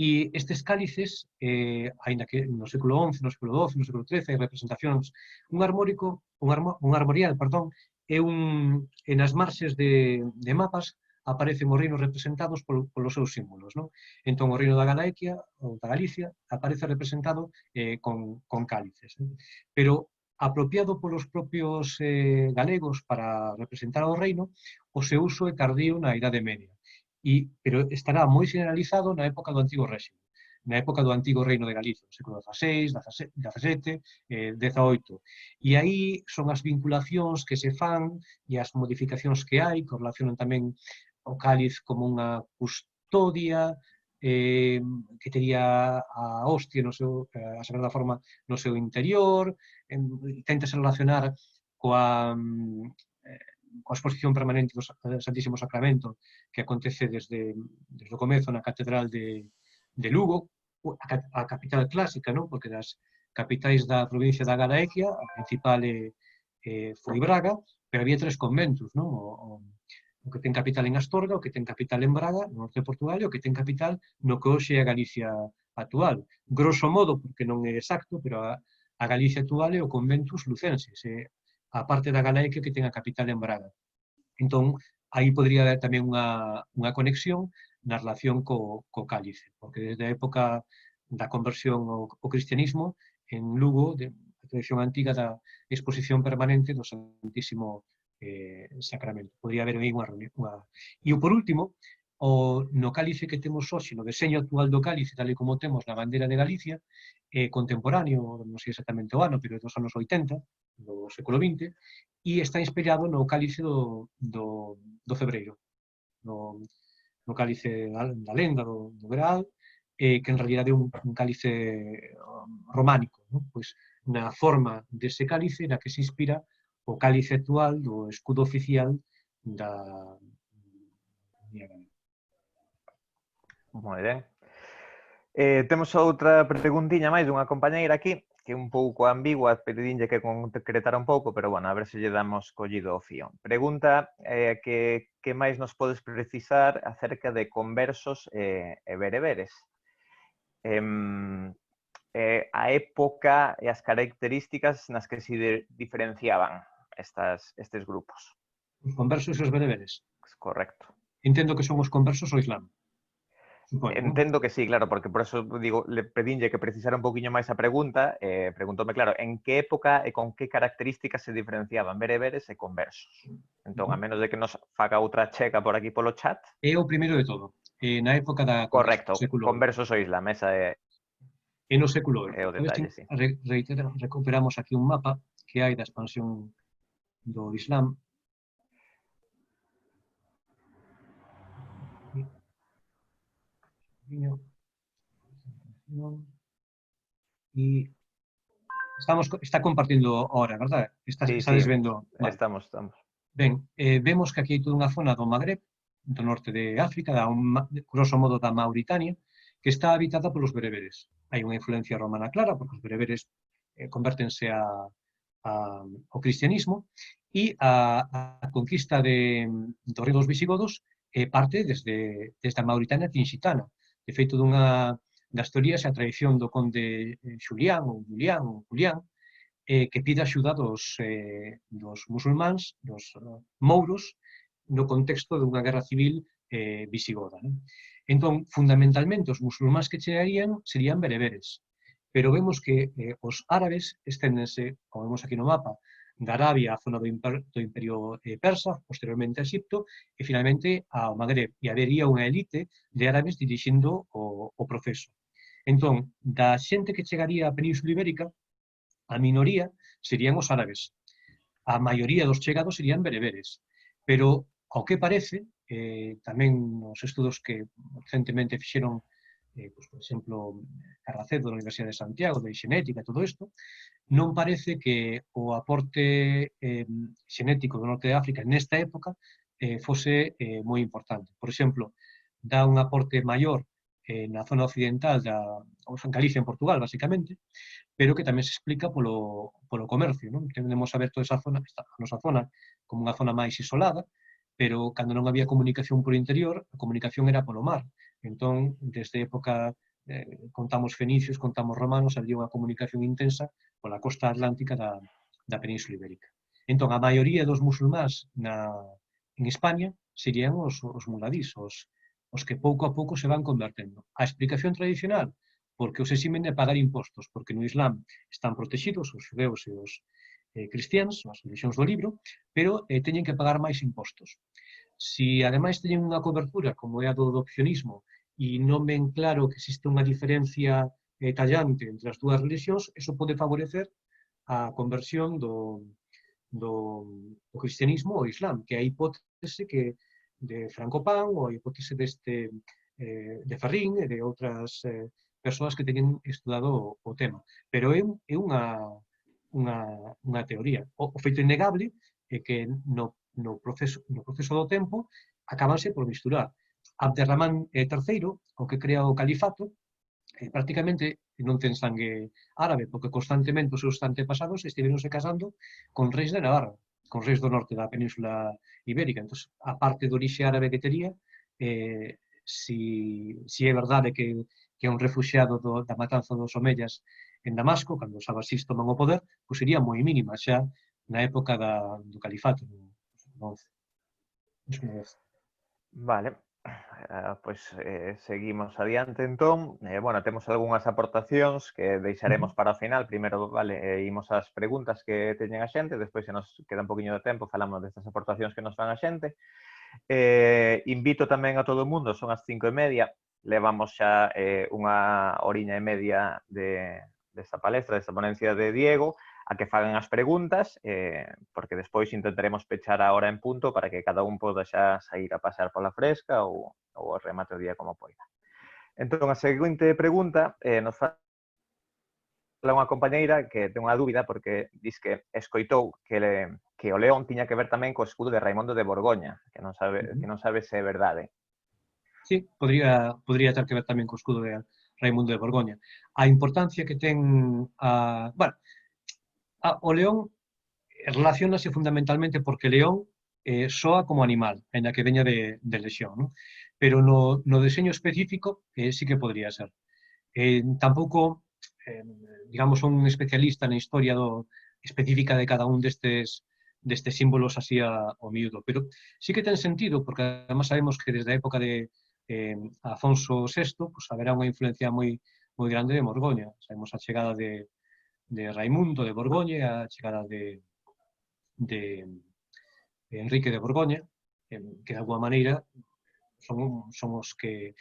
E estes cálices, aínda que no século XI, no século XII, no século XIII, hai representacións, un armorial, é nas marxes de mapas aparecen os reinos representados polos seus símbolos, non? Entón, o reino da Galaequia, ou da Galicia, aparece representado con cálices. Pero, apropiado polos propios galegos para representar o reino, o seu uso é tardío na Idade Media. Pero estará moi generalizado na época do Antigo Réxime, na época do Antigo Reino de Galicia, no século XVI, XVII, XVIII. E aí son as vinculacións que se fan e as modificacións que hai, que relacionan tamén o cáliz como unha custodia, que tería a hostia, a Sagrada Forma no seu interior, tentas relacionar coa exposición permanente do Santísimo Sacramento que acontece desde o comezo na Catedral de Lugo, a capital clásica, non? Porque das capitais da provincia da Galaequia, a principal foi Braga, pero había 3 conventos, non? O que ten capital en Astorga, o que ten capital en Braga, no norte de Portugal, e o que ten capital no que hoxe é a Galicia actual. Grosso modo, porque non é exacto, pero a Galicia actual é o Conventus Lucenses, a parte da Galaequia que ten a capital en Braga. Entón, aí podría haber tamén unha conexión na relación co cálice, porque desde a época da conversión ao cristianismo, en Lugo, a tradición antiga da exposición permanente do Santísimo Sacramento. Podría haber aí unha reunión. E por último, no cálice que temos hoxe, no deseño actual do cálice, tal e como temos na bandeira de Galicia, contemporáneo, non sei exactamente o ano, pero dos anos 80, do século XX, e está inspirado no cálice do Cebreiro, no cálice da lenda, do Graal, que en realidad é un cálice románico, non? Pois na forma dese cálice na que se inspira o cálice actual do escudo oficial da Galega. Moi ben. Temos outra preguntiña máis dunha compañeira aquí, que é un pouco ambigua, pedinlle que concretara un pouco, pero bueno, a ver se lle damos collido o fío. Pregunta que máis nos podes precisar acerca de conversos e bereberes. A época e as características nas que se diferenciaban estes grupos. Os conversos e os bereberes. Correcto. Entendo que son os conversos ao Islam. Supoño, entendo que sí, claro, porque por eso digo, le pedinlle que precisara un poquinho máis a pregunta, preguntoume, claro, en que época e con que características se diferenciaban bereberes e conversos. Entón, a menos de que nos faga outra checa por aquí polo chat. É o primeiro de todo, na época da Correcto, século conversos ao Islam, esa é... E no século é o detalle, sí. Recuperamos aquí un mapa que hai da expansión do Islam. E está compartindo ahora, verdad? Estades vendo. Vale. Estamos. Ben, vemos que aquí hai toda unha zona do Magreb, do norte de África, grosso modo da Mauritania, que está habitada polos bereberes. Hai unha influencia romana clara, porque os bereberes convértense ao cristianismo, e a conquista do rei dos visigodos parte desde a Mauritania tinxitana. De feito, das teorías, a tradición do conde Julián, que pide axuda dos musulmáns, dos mouros, no contexto dunha guerra civil visigoda. Entón, fundamentalmente, os musulmáns que chegarían serían bereberes, pero vemos que os árabes esténdense, como vemos aquí no mapa, da Arabia, a zona do Imperio Persa, posteriormente a Egipto, e finalmente ao Magreb, e habería unha elite de árabes dirixindo o proceso. Entón, da xente que chegaría á Península Ibérica, a minoría serían os árabes. A maioría dos chegados serían bereberes. Pero, ao que parece, tamén nos estudos que recentemente fixeron, por exemplo, Carracedo da Universidade de Santiago, de xenética e todo isto, non parece que o aporte xenético do norte de África nesta época fose moi importante. Por exemplo, dá un aporte maior na zona occidental Galicia en Portugal, basicamente, pero que tamén se explica polo comercio. Tendemos a ver toda esa zona, a nosa zona, como unha zona máis isolada, pero cando non había comunicación por interior, a comunicación era polo mar. Entón, desde época, contamos fenicios, contamos romanos, había unha comunicación intensa pola costa atlántica da Península Ibérica. Entón, a maioría dos musulmáns en España serían os muladís, os que pouco a pouco se van convertendo. A explicación tradicional, porque os eximen de pagar impostos, porque no Islam están protegidos os xudeus e os cristiáns, as religións do libro, pero teñen que pagar máis impostos. Si, ademais, teñen unha cobertura, como é a do opcionismo, e non ven claro que existe unha diferencia tallante entre as dúas religións, eso pode favorecer a conversión do cristianismo ao Islam, que é a hipótese que de Franco Pan, ou a hipótese de Ferrín e de outras persoas que teñen estudado o tema. Pero é unha teoría. O feito innegable é que no proceso do tempo acabanse por misturar. Abderramán III, o que crea o califato, prácticamente non ten sangue árabe, porque constantemente os seus antepasados estiveronse casando con reis de Navarra, con reis do norte da Península Ibérica. Entón, a parte do orixe árabe que tería, si é verdade que é un refuxiado da matanza dos Omeyas en Damasco, cando os abasís toman o poder, pois sería moi mínima xa na época do califato, no 11. Vale, pois seguimos adiante entón. Bueno, temos algunhas aportacións que deixaremos para o final. Primeiro, vale, imos ás preguntas que teñen a xente, despois se nos queda un poquinho de tempo falamos destas aportacións que nos fan a xente. Invito tamén a todo o mundo, son as 5:30, levamos xa unha horiña e media desta palestra, desta ponencia de Diego, a que fagan as preguntas, porque despois intentaremos pechar a hora en punto para que cada un poda xa sair a pasar pola fresca ou remate o día como poida. Entón, a seguinte pregunta nos fala unha compañeira que ten unha dúbida porque dis que escoitou que o león tiña que ver tamén co escudo de Raimondo de Borgoña, que non sabe se é verdade. Sí, podría ter que ver tamén co escudo de Raimundo de Borgoña. A importancia que ten bueno, o león relacionase fundamentalmente porque león soa como animal, ainda que veña de lexión, non? Pero no deseño específico sí que podría ser. Tampouco, digamos, son un especialista na historia específica de cada un destes símbolos así ao miúdo, pero sí que ten sentido, porque además sabemos que desde a época de Afonso VI, pues haberá unha influencia moi grande de Borgoña. Sabemos a chegada de Raimundo de Borgoña, a chegada de Enrique de Borgoña, que de alguma maneira son os que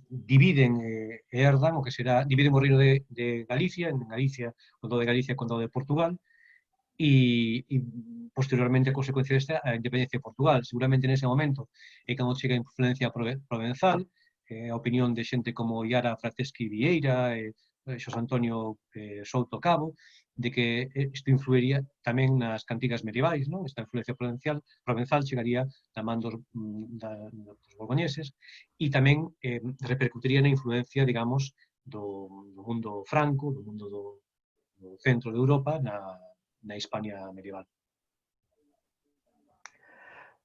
dividen e herdan o que será, dividen o reino de Galicia, en Galicia, o do de Galicia con o de Portugal, e posteriormente a consecuencia desta a independencia de Portugal. Seguramente nese momento é cando chega a influencia provenzal, a opinión de xente como Iara Frateschi Vieira, Xosé Antonio Souto Cabo, de que isto influiría tamén nas cantigas medievais, non? Esta influencia provenzal chegaría da man dos borgoñeses e tamén repercutiría na influencia, digamos, do mundo franco, do mundo do centro de Europa, na Hispania medieval.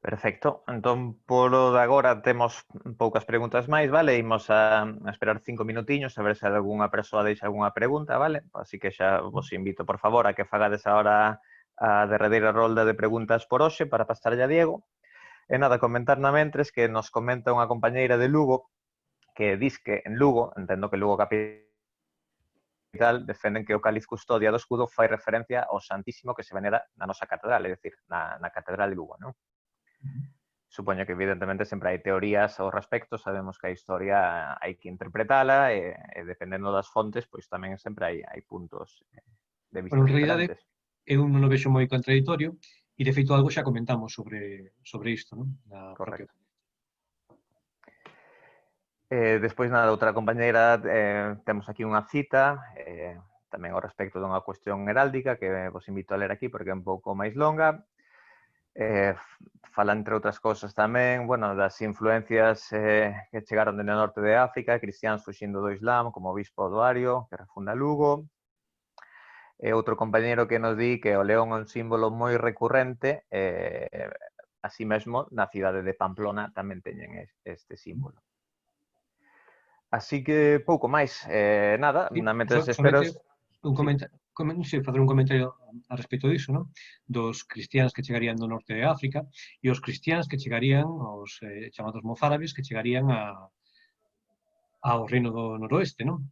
Perfecto. Entón, polo de agora temos poucas preguntas máis, vale? Imos a esperar 5 minutiños a ver se algunha persoa deixa algunha pregunta, vale? Así que xa vos invito, por favor, a que fagades ahora a derradeira rolda de preguntas por hoxe para pasarlle a Diego. E nada, comentar na mentres que nos comenta unha compañeira de Lugo que dis que en Lugo, entendo que Lugo capital, defenden que o cáliz custodia do escudo fai referencia ao Santísimo que se venera na nosa catedral, é dicir, na Catedral de Lugo, non? Supoño que evidentemente sempre hai teorías ao respecto, sabemos que a historia hai que interpretala e dependendo das fontes, pois tamén sempre hai puntos de vista diferentes. Eu non o vexo moi contradictorio e de feito algo xa comentamos sobre isto, non? Correcto. Despois, nada, outra compañeira, temos aquí unha cita, tamén ao respecto dunha cuestión heráldica que vos invito a ler aquí porque é un pouco máis longa. Fala, entre outras cousas tamén, bueno, das influencias que chegaron do norte de África, cristiáns fuxindo do Islam, como o obispo Oduario, que refunda Lugo. Outro compañeiro que nos di que o león é un símbolo moi recurrente, así mesmo, na cidade de Pamplona tamén teñen este símbolo. Así que pouco máis, nada, na mentres espero... Facer un comentario a respecto diso, non? Dos cristiáns que chegarían do norte de África e os cristiáns que chegarían, os chamados mozárabes, que chegarían ao reino do noroeste, non?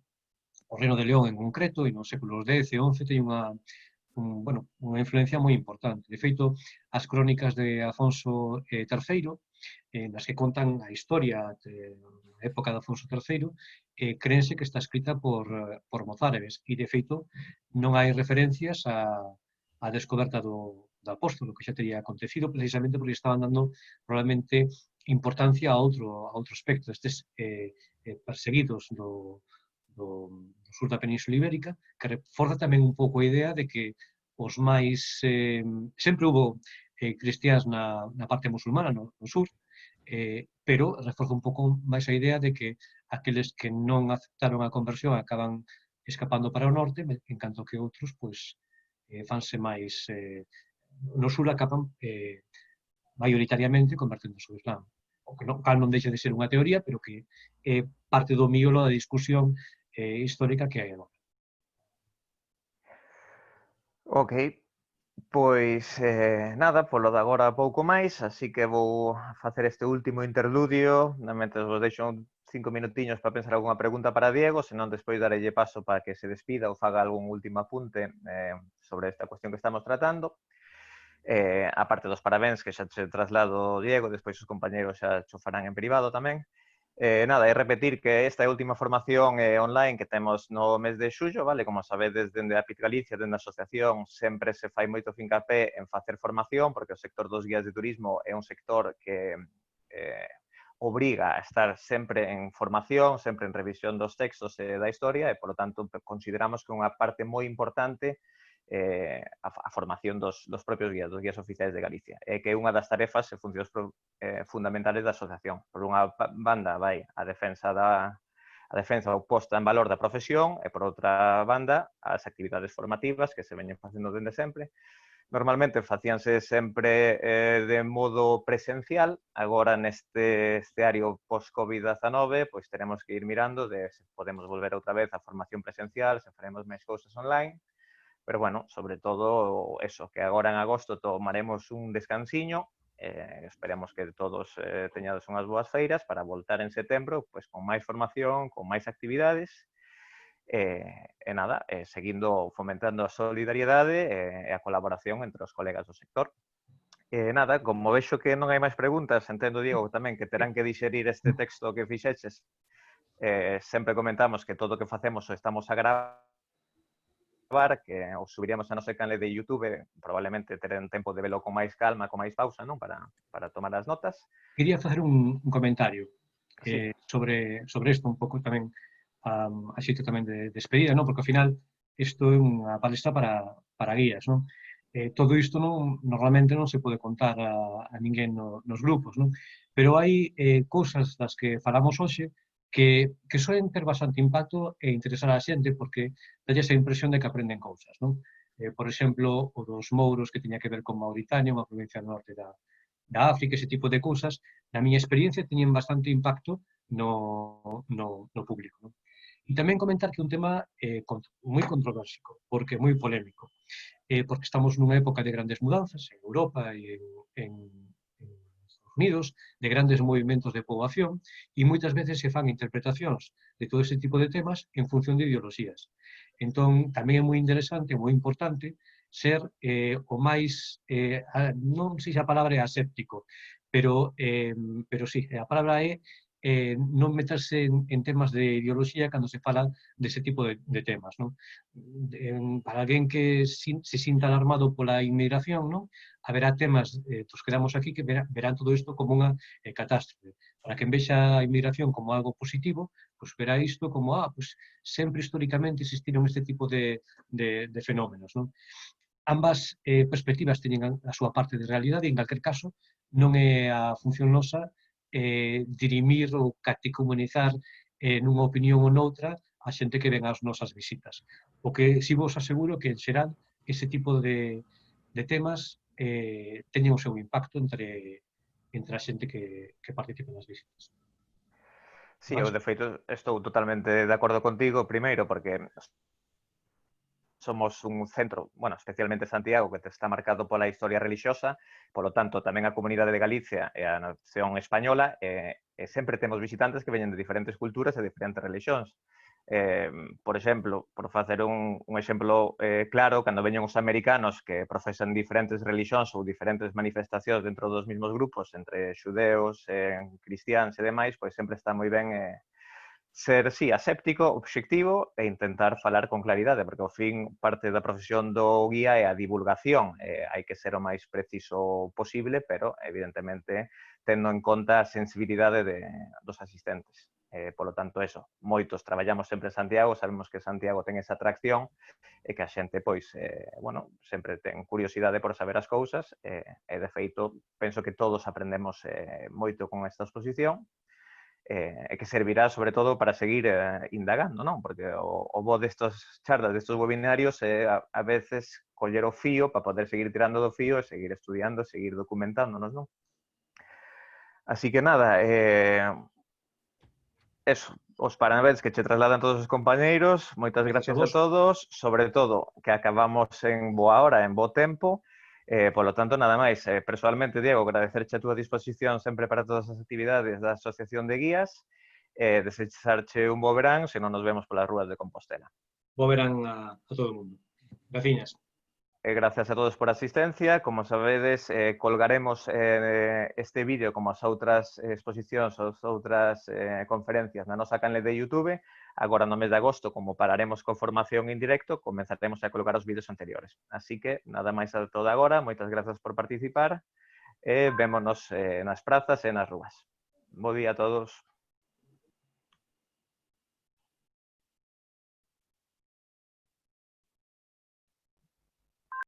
O reino de León en concreto, e nos séculos X e XI teñen unha influencia moi importante. De feito, as crónicas de Afonso III, nas que contan a historia da época de Afonso III, créense que está escrita por mozárabes e, de feito, non hai referencias á descoberta do apóstolo, que xa teria acontecido precisamente porque estaban dando probablemente importancia a outro aspecto destes perseguidos do sur da Península Ibérica, que reforza tamén un pouco a idea de que os máis... sempre hubo cristiáns na parte musulmana, no sur, pero reforza un pouco máis a idea de que aqueles que non aceptaron a conversión acaban escapando para o norte, en canto que outros, pois, fanse máis, no sur acaban maioritariamente converténdose ao Islam. O que non, cal non deixa de ser unha teoría, pero que é parte do miolo da discusión histórica que hai agora. Ok, pois nada, polo de agora pouco máis, así que vou facer este último interludio, mentre vos deixo 5 minutiños para pensar algunha pregunta para Diego, senón despois darelle paso para que se despida ou faga algún último apunte sobre esta cuestión que estamos tratando. Aparte dos parabéns que xa se traslado Diego, despois os compañeros xa cho farán en privado tamén. Nada, é repetir que esta é a última formación online que temos no mes de xullo, vale? Como sabedes, dende a PIT Galicia, dende a asociación, sempre se fai moito fincapé en facer formación, porque o sector dos guías de turismo é un sector que obriga a estar sempre en formación, sempre en revisión dos textos da historia, e, polo tanto, consideramos que unha parte moi importante a formación dos propios guías, dos guías oficiais de Galicia, que é unha das tarefas e funcións fundamentales da asociación. Por unha banda vai a defensa ou posta en valor da profesión e por outra banda as actividades formativas que se veñen facendo dende sempre. Normalmente facíanse sempre de modo presencial, agora neste esteario post-Covid-19 pois teremos que ir mirando de se podemos volver outra vez á formación presencial, se faremos máis cousas online. Pero, bueno, sobre todo eso, que agora en agosto tomaremos un descansiño, esperemos que todos teñades unhas boas feiras para voltar en setembro pues, con máis formación, con máis actividades, e nada, seguindo fomentando a solidariedade e a colaboración entre os colegas do sector. Nada, como vexo que non hai máis preguntas, entendo, Diego, tamén que terán que dixerir este texto que fixeches. Sempre comentamos que todo o que facemos o estamos a gravar, que o subiríamos a noso canal de YouTube, probablemente terán tempo de velo con máis calma, con máis pausa, non? Para tomar as notas. Quería facer un comentario Sí. sobre isto un pouco tamén a xito tamén de despedida, non? Porque ao final isto é unha palestra para guías, non? Todo isto normalmente non se pode contar a ninguén nos grupos, non? Pero hai cousas das que falamos hoxe que soen ter bastante impacto e interesar a xente porque dalle esa impresión de que aprenden cousas, non? Por exemplo, o dos mouros que tiña que ver con Mauritania, unha provincia do norte da África, ese tipo de cousas, na miña experiencia teñen bastante impacto no público, non? E tamén comentar que é un tema moi controversico, porque é moi polémico, porque estamos nunha época de grandes mudanzas en Europa e en Estados Unidos, de grandes movimentos de poboación, e moitas veces se fan interpretacións de todo ese tipo de temas en función de ideoloxías. Entón, tamén é moi interesante, moi importante, ser o máis, non sei se a palabra é aséptico, pero sí, a palabra é non meterse en temas de ideoloxía cando se fala dese tipo de temas, non? Para alguén que se sinta alarmado pola inmigración, non? Haberá temas dos que damos aquí que verán todo isto como unha catástrofe. Para quen vexa a inmigración como algo positivo, pois verá isto como, pois sempre históricamente existiron este tipo de fenómenos, non? Ambas perspectivas teñen a súa parte de realidade e, en calquer caso, non é a función nosa dirimir ou catecumenizar nunha opinión ou noutra a xente que ven as nosas visitas. O que si vos aseguro que, en xeral, ese tipo de temas teñen o seu impacto entre a xente que participa nas visitas. Sí, eu de feito estou totalmente de acordo contigo, primeiro, porque somos un centro, bueno, especialmente Santiago, que está marcado pola historia religiosa, polo tanto, tamén a comunidade de Galicia e a nación española, sempre temos visitantes que veñen de diferentes culturas e diferentes religións. Por exemplo, por facer un exemplo claro, cando veñen os americanos que profesan diferentes religións ou diferentes manifestacións dentro dos mesmos grupos, entre xudeos, cristiáns e demais, pois sempre está moi ben ser, sí, aséptico, obxectivo e intentar falar con claridade, porque ao fin parte da profesión do guía é a divulgación. Hai que ser o máis preciso posible, pero evidentemente tendo en conta a sensibilidade dos asistentes. Polo tanto, eso, moitos traballamos sempre en Santiago, sabemos que Santiago ten esa atracción e que a xente, pois, bueno, sempre ten curiosidade por saber as cousas e, de feito, penso que todos aprendemos moito con esta exposición e que servirá, sobre todo, para seguir indagando, non? Porque o bo destas charlas, destes webinarios, é a veces coller o fío para poder seguir tirando do fío e seguir estudiando, seguir documentándonos, non? Así que nada, eso, os parabéns que che trasladan todos os compañeiros, moitas Gracias a gracias a vos. todos, sobre todo que acabamos en boa hora, en bo tempo, polo tanto, nada máis, personalmente, Diego, agradecerche a túa disposición sempre para todas as actividades da Asociación de Guías, desecharche un bo verán, se non nos vemos polas rúas de Compostela. Bo verán a todo o mundo. Graciñas. Gracias a todos por a asistencia. Como sabedes, colgaremos este vídeo como as outras exposicións, as outras conferencias na nosa canle de YouTube. Agora no mes de agosto, como pararemos con formación en directo, comenzaremos a colocar os vídeos anteriores. Así que, nada máis a todo agora. Moitas grazas por participar. Vémonos nas prazas e nas rúas. Bo día a todos.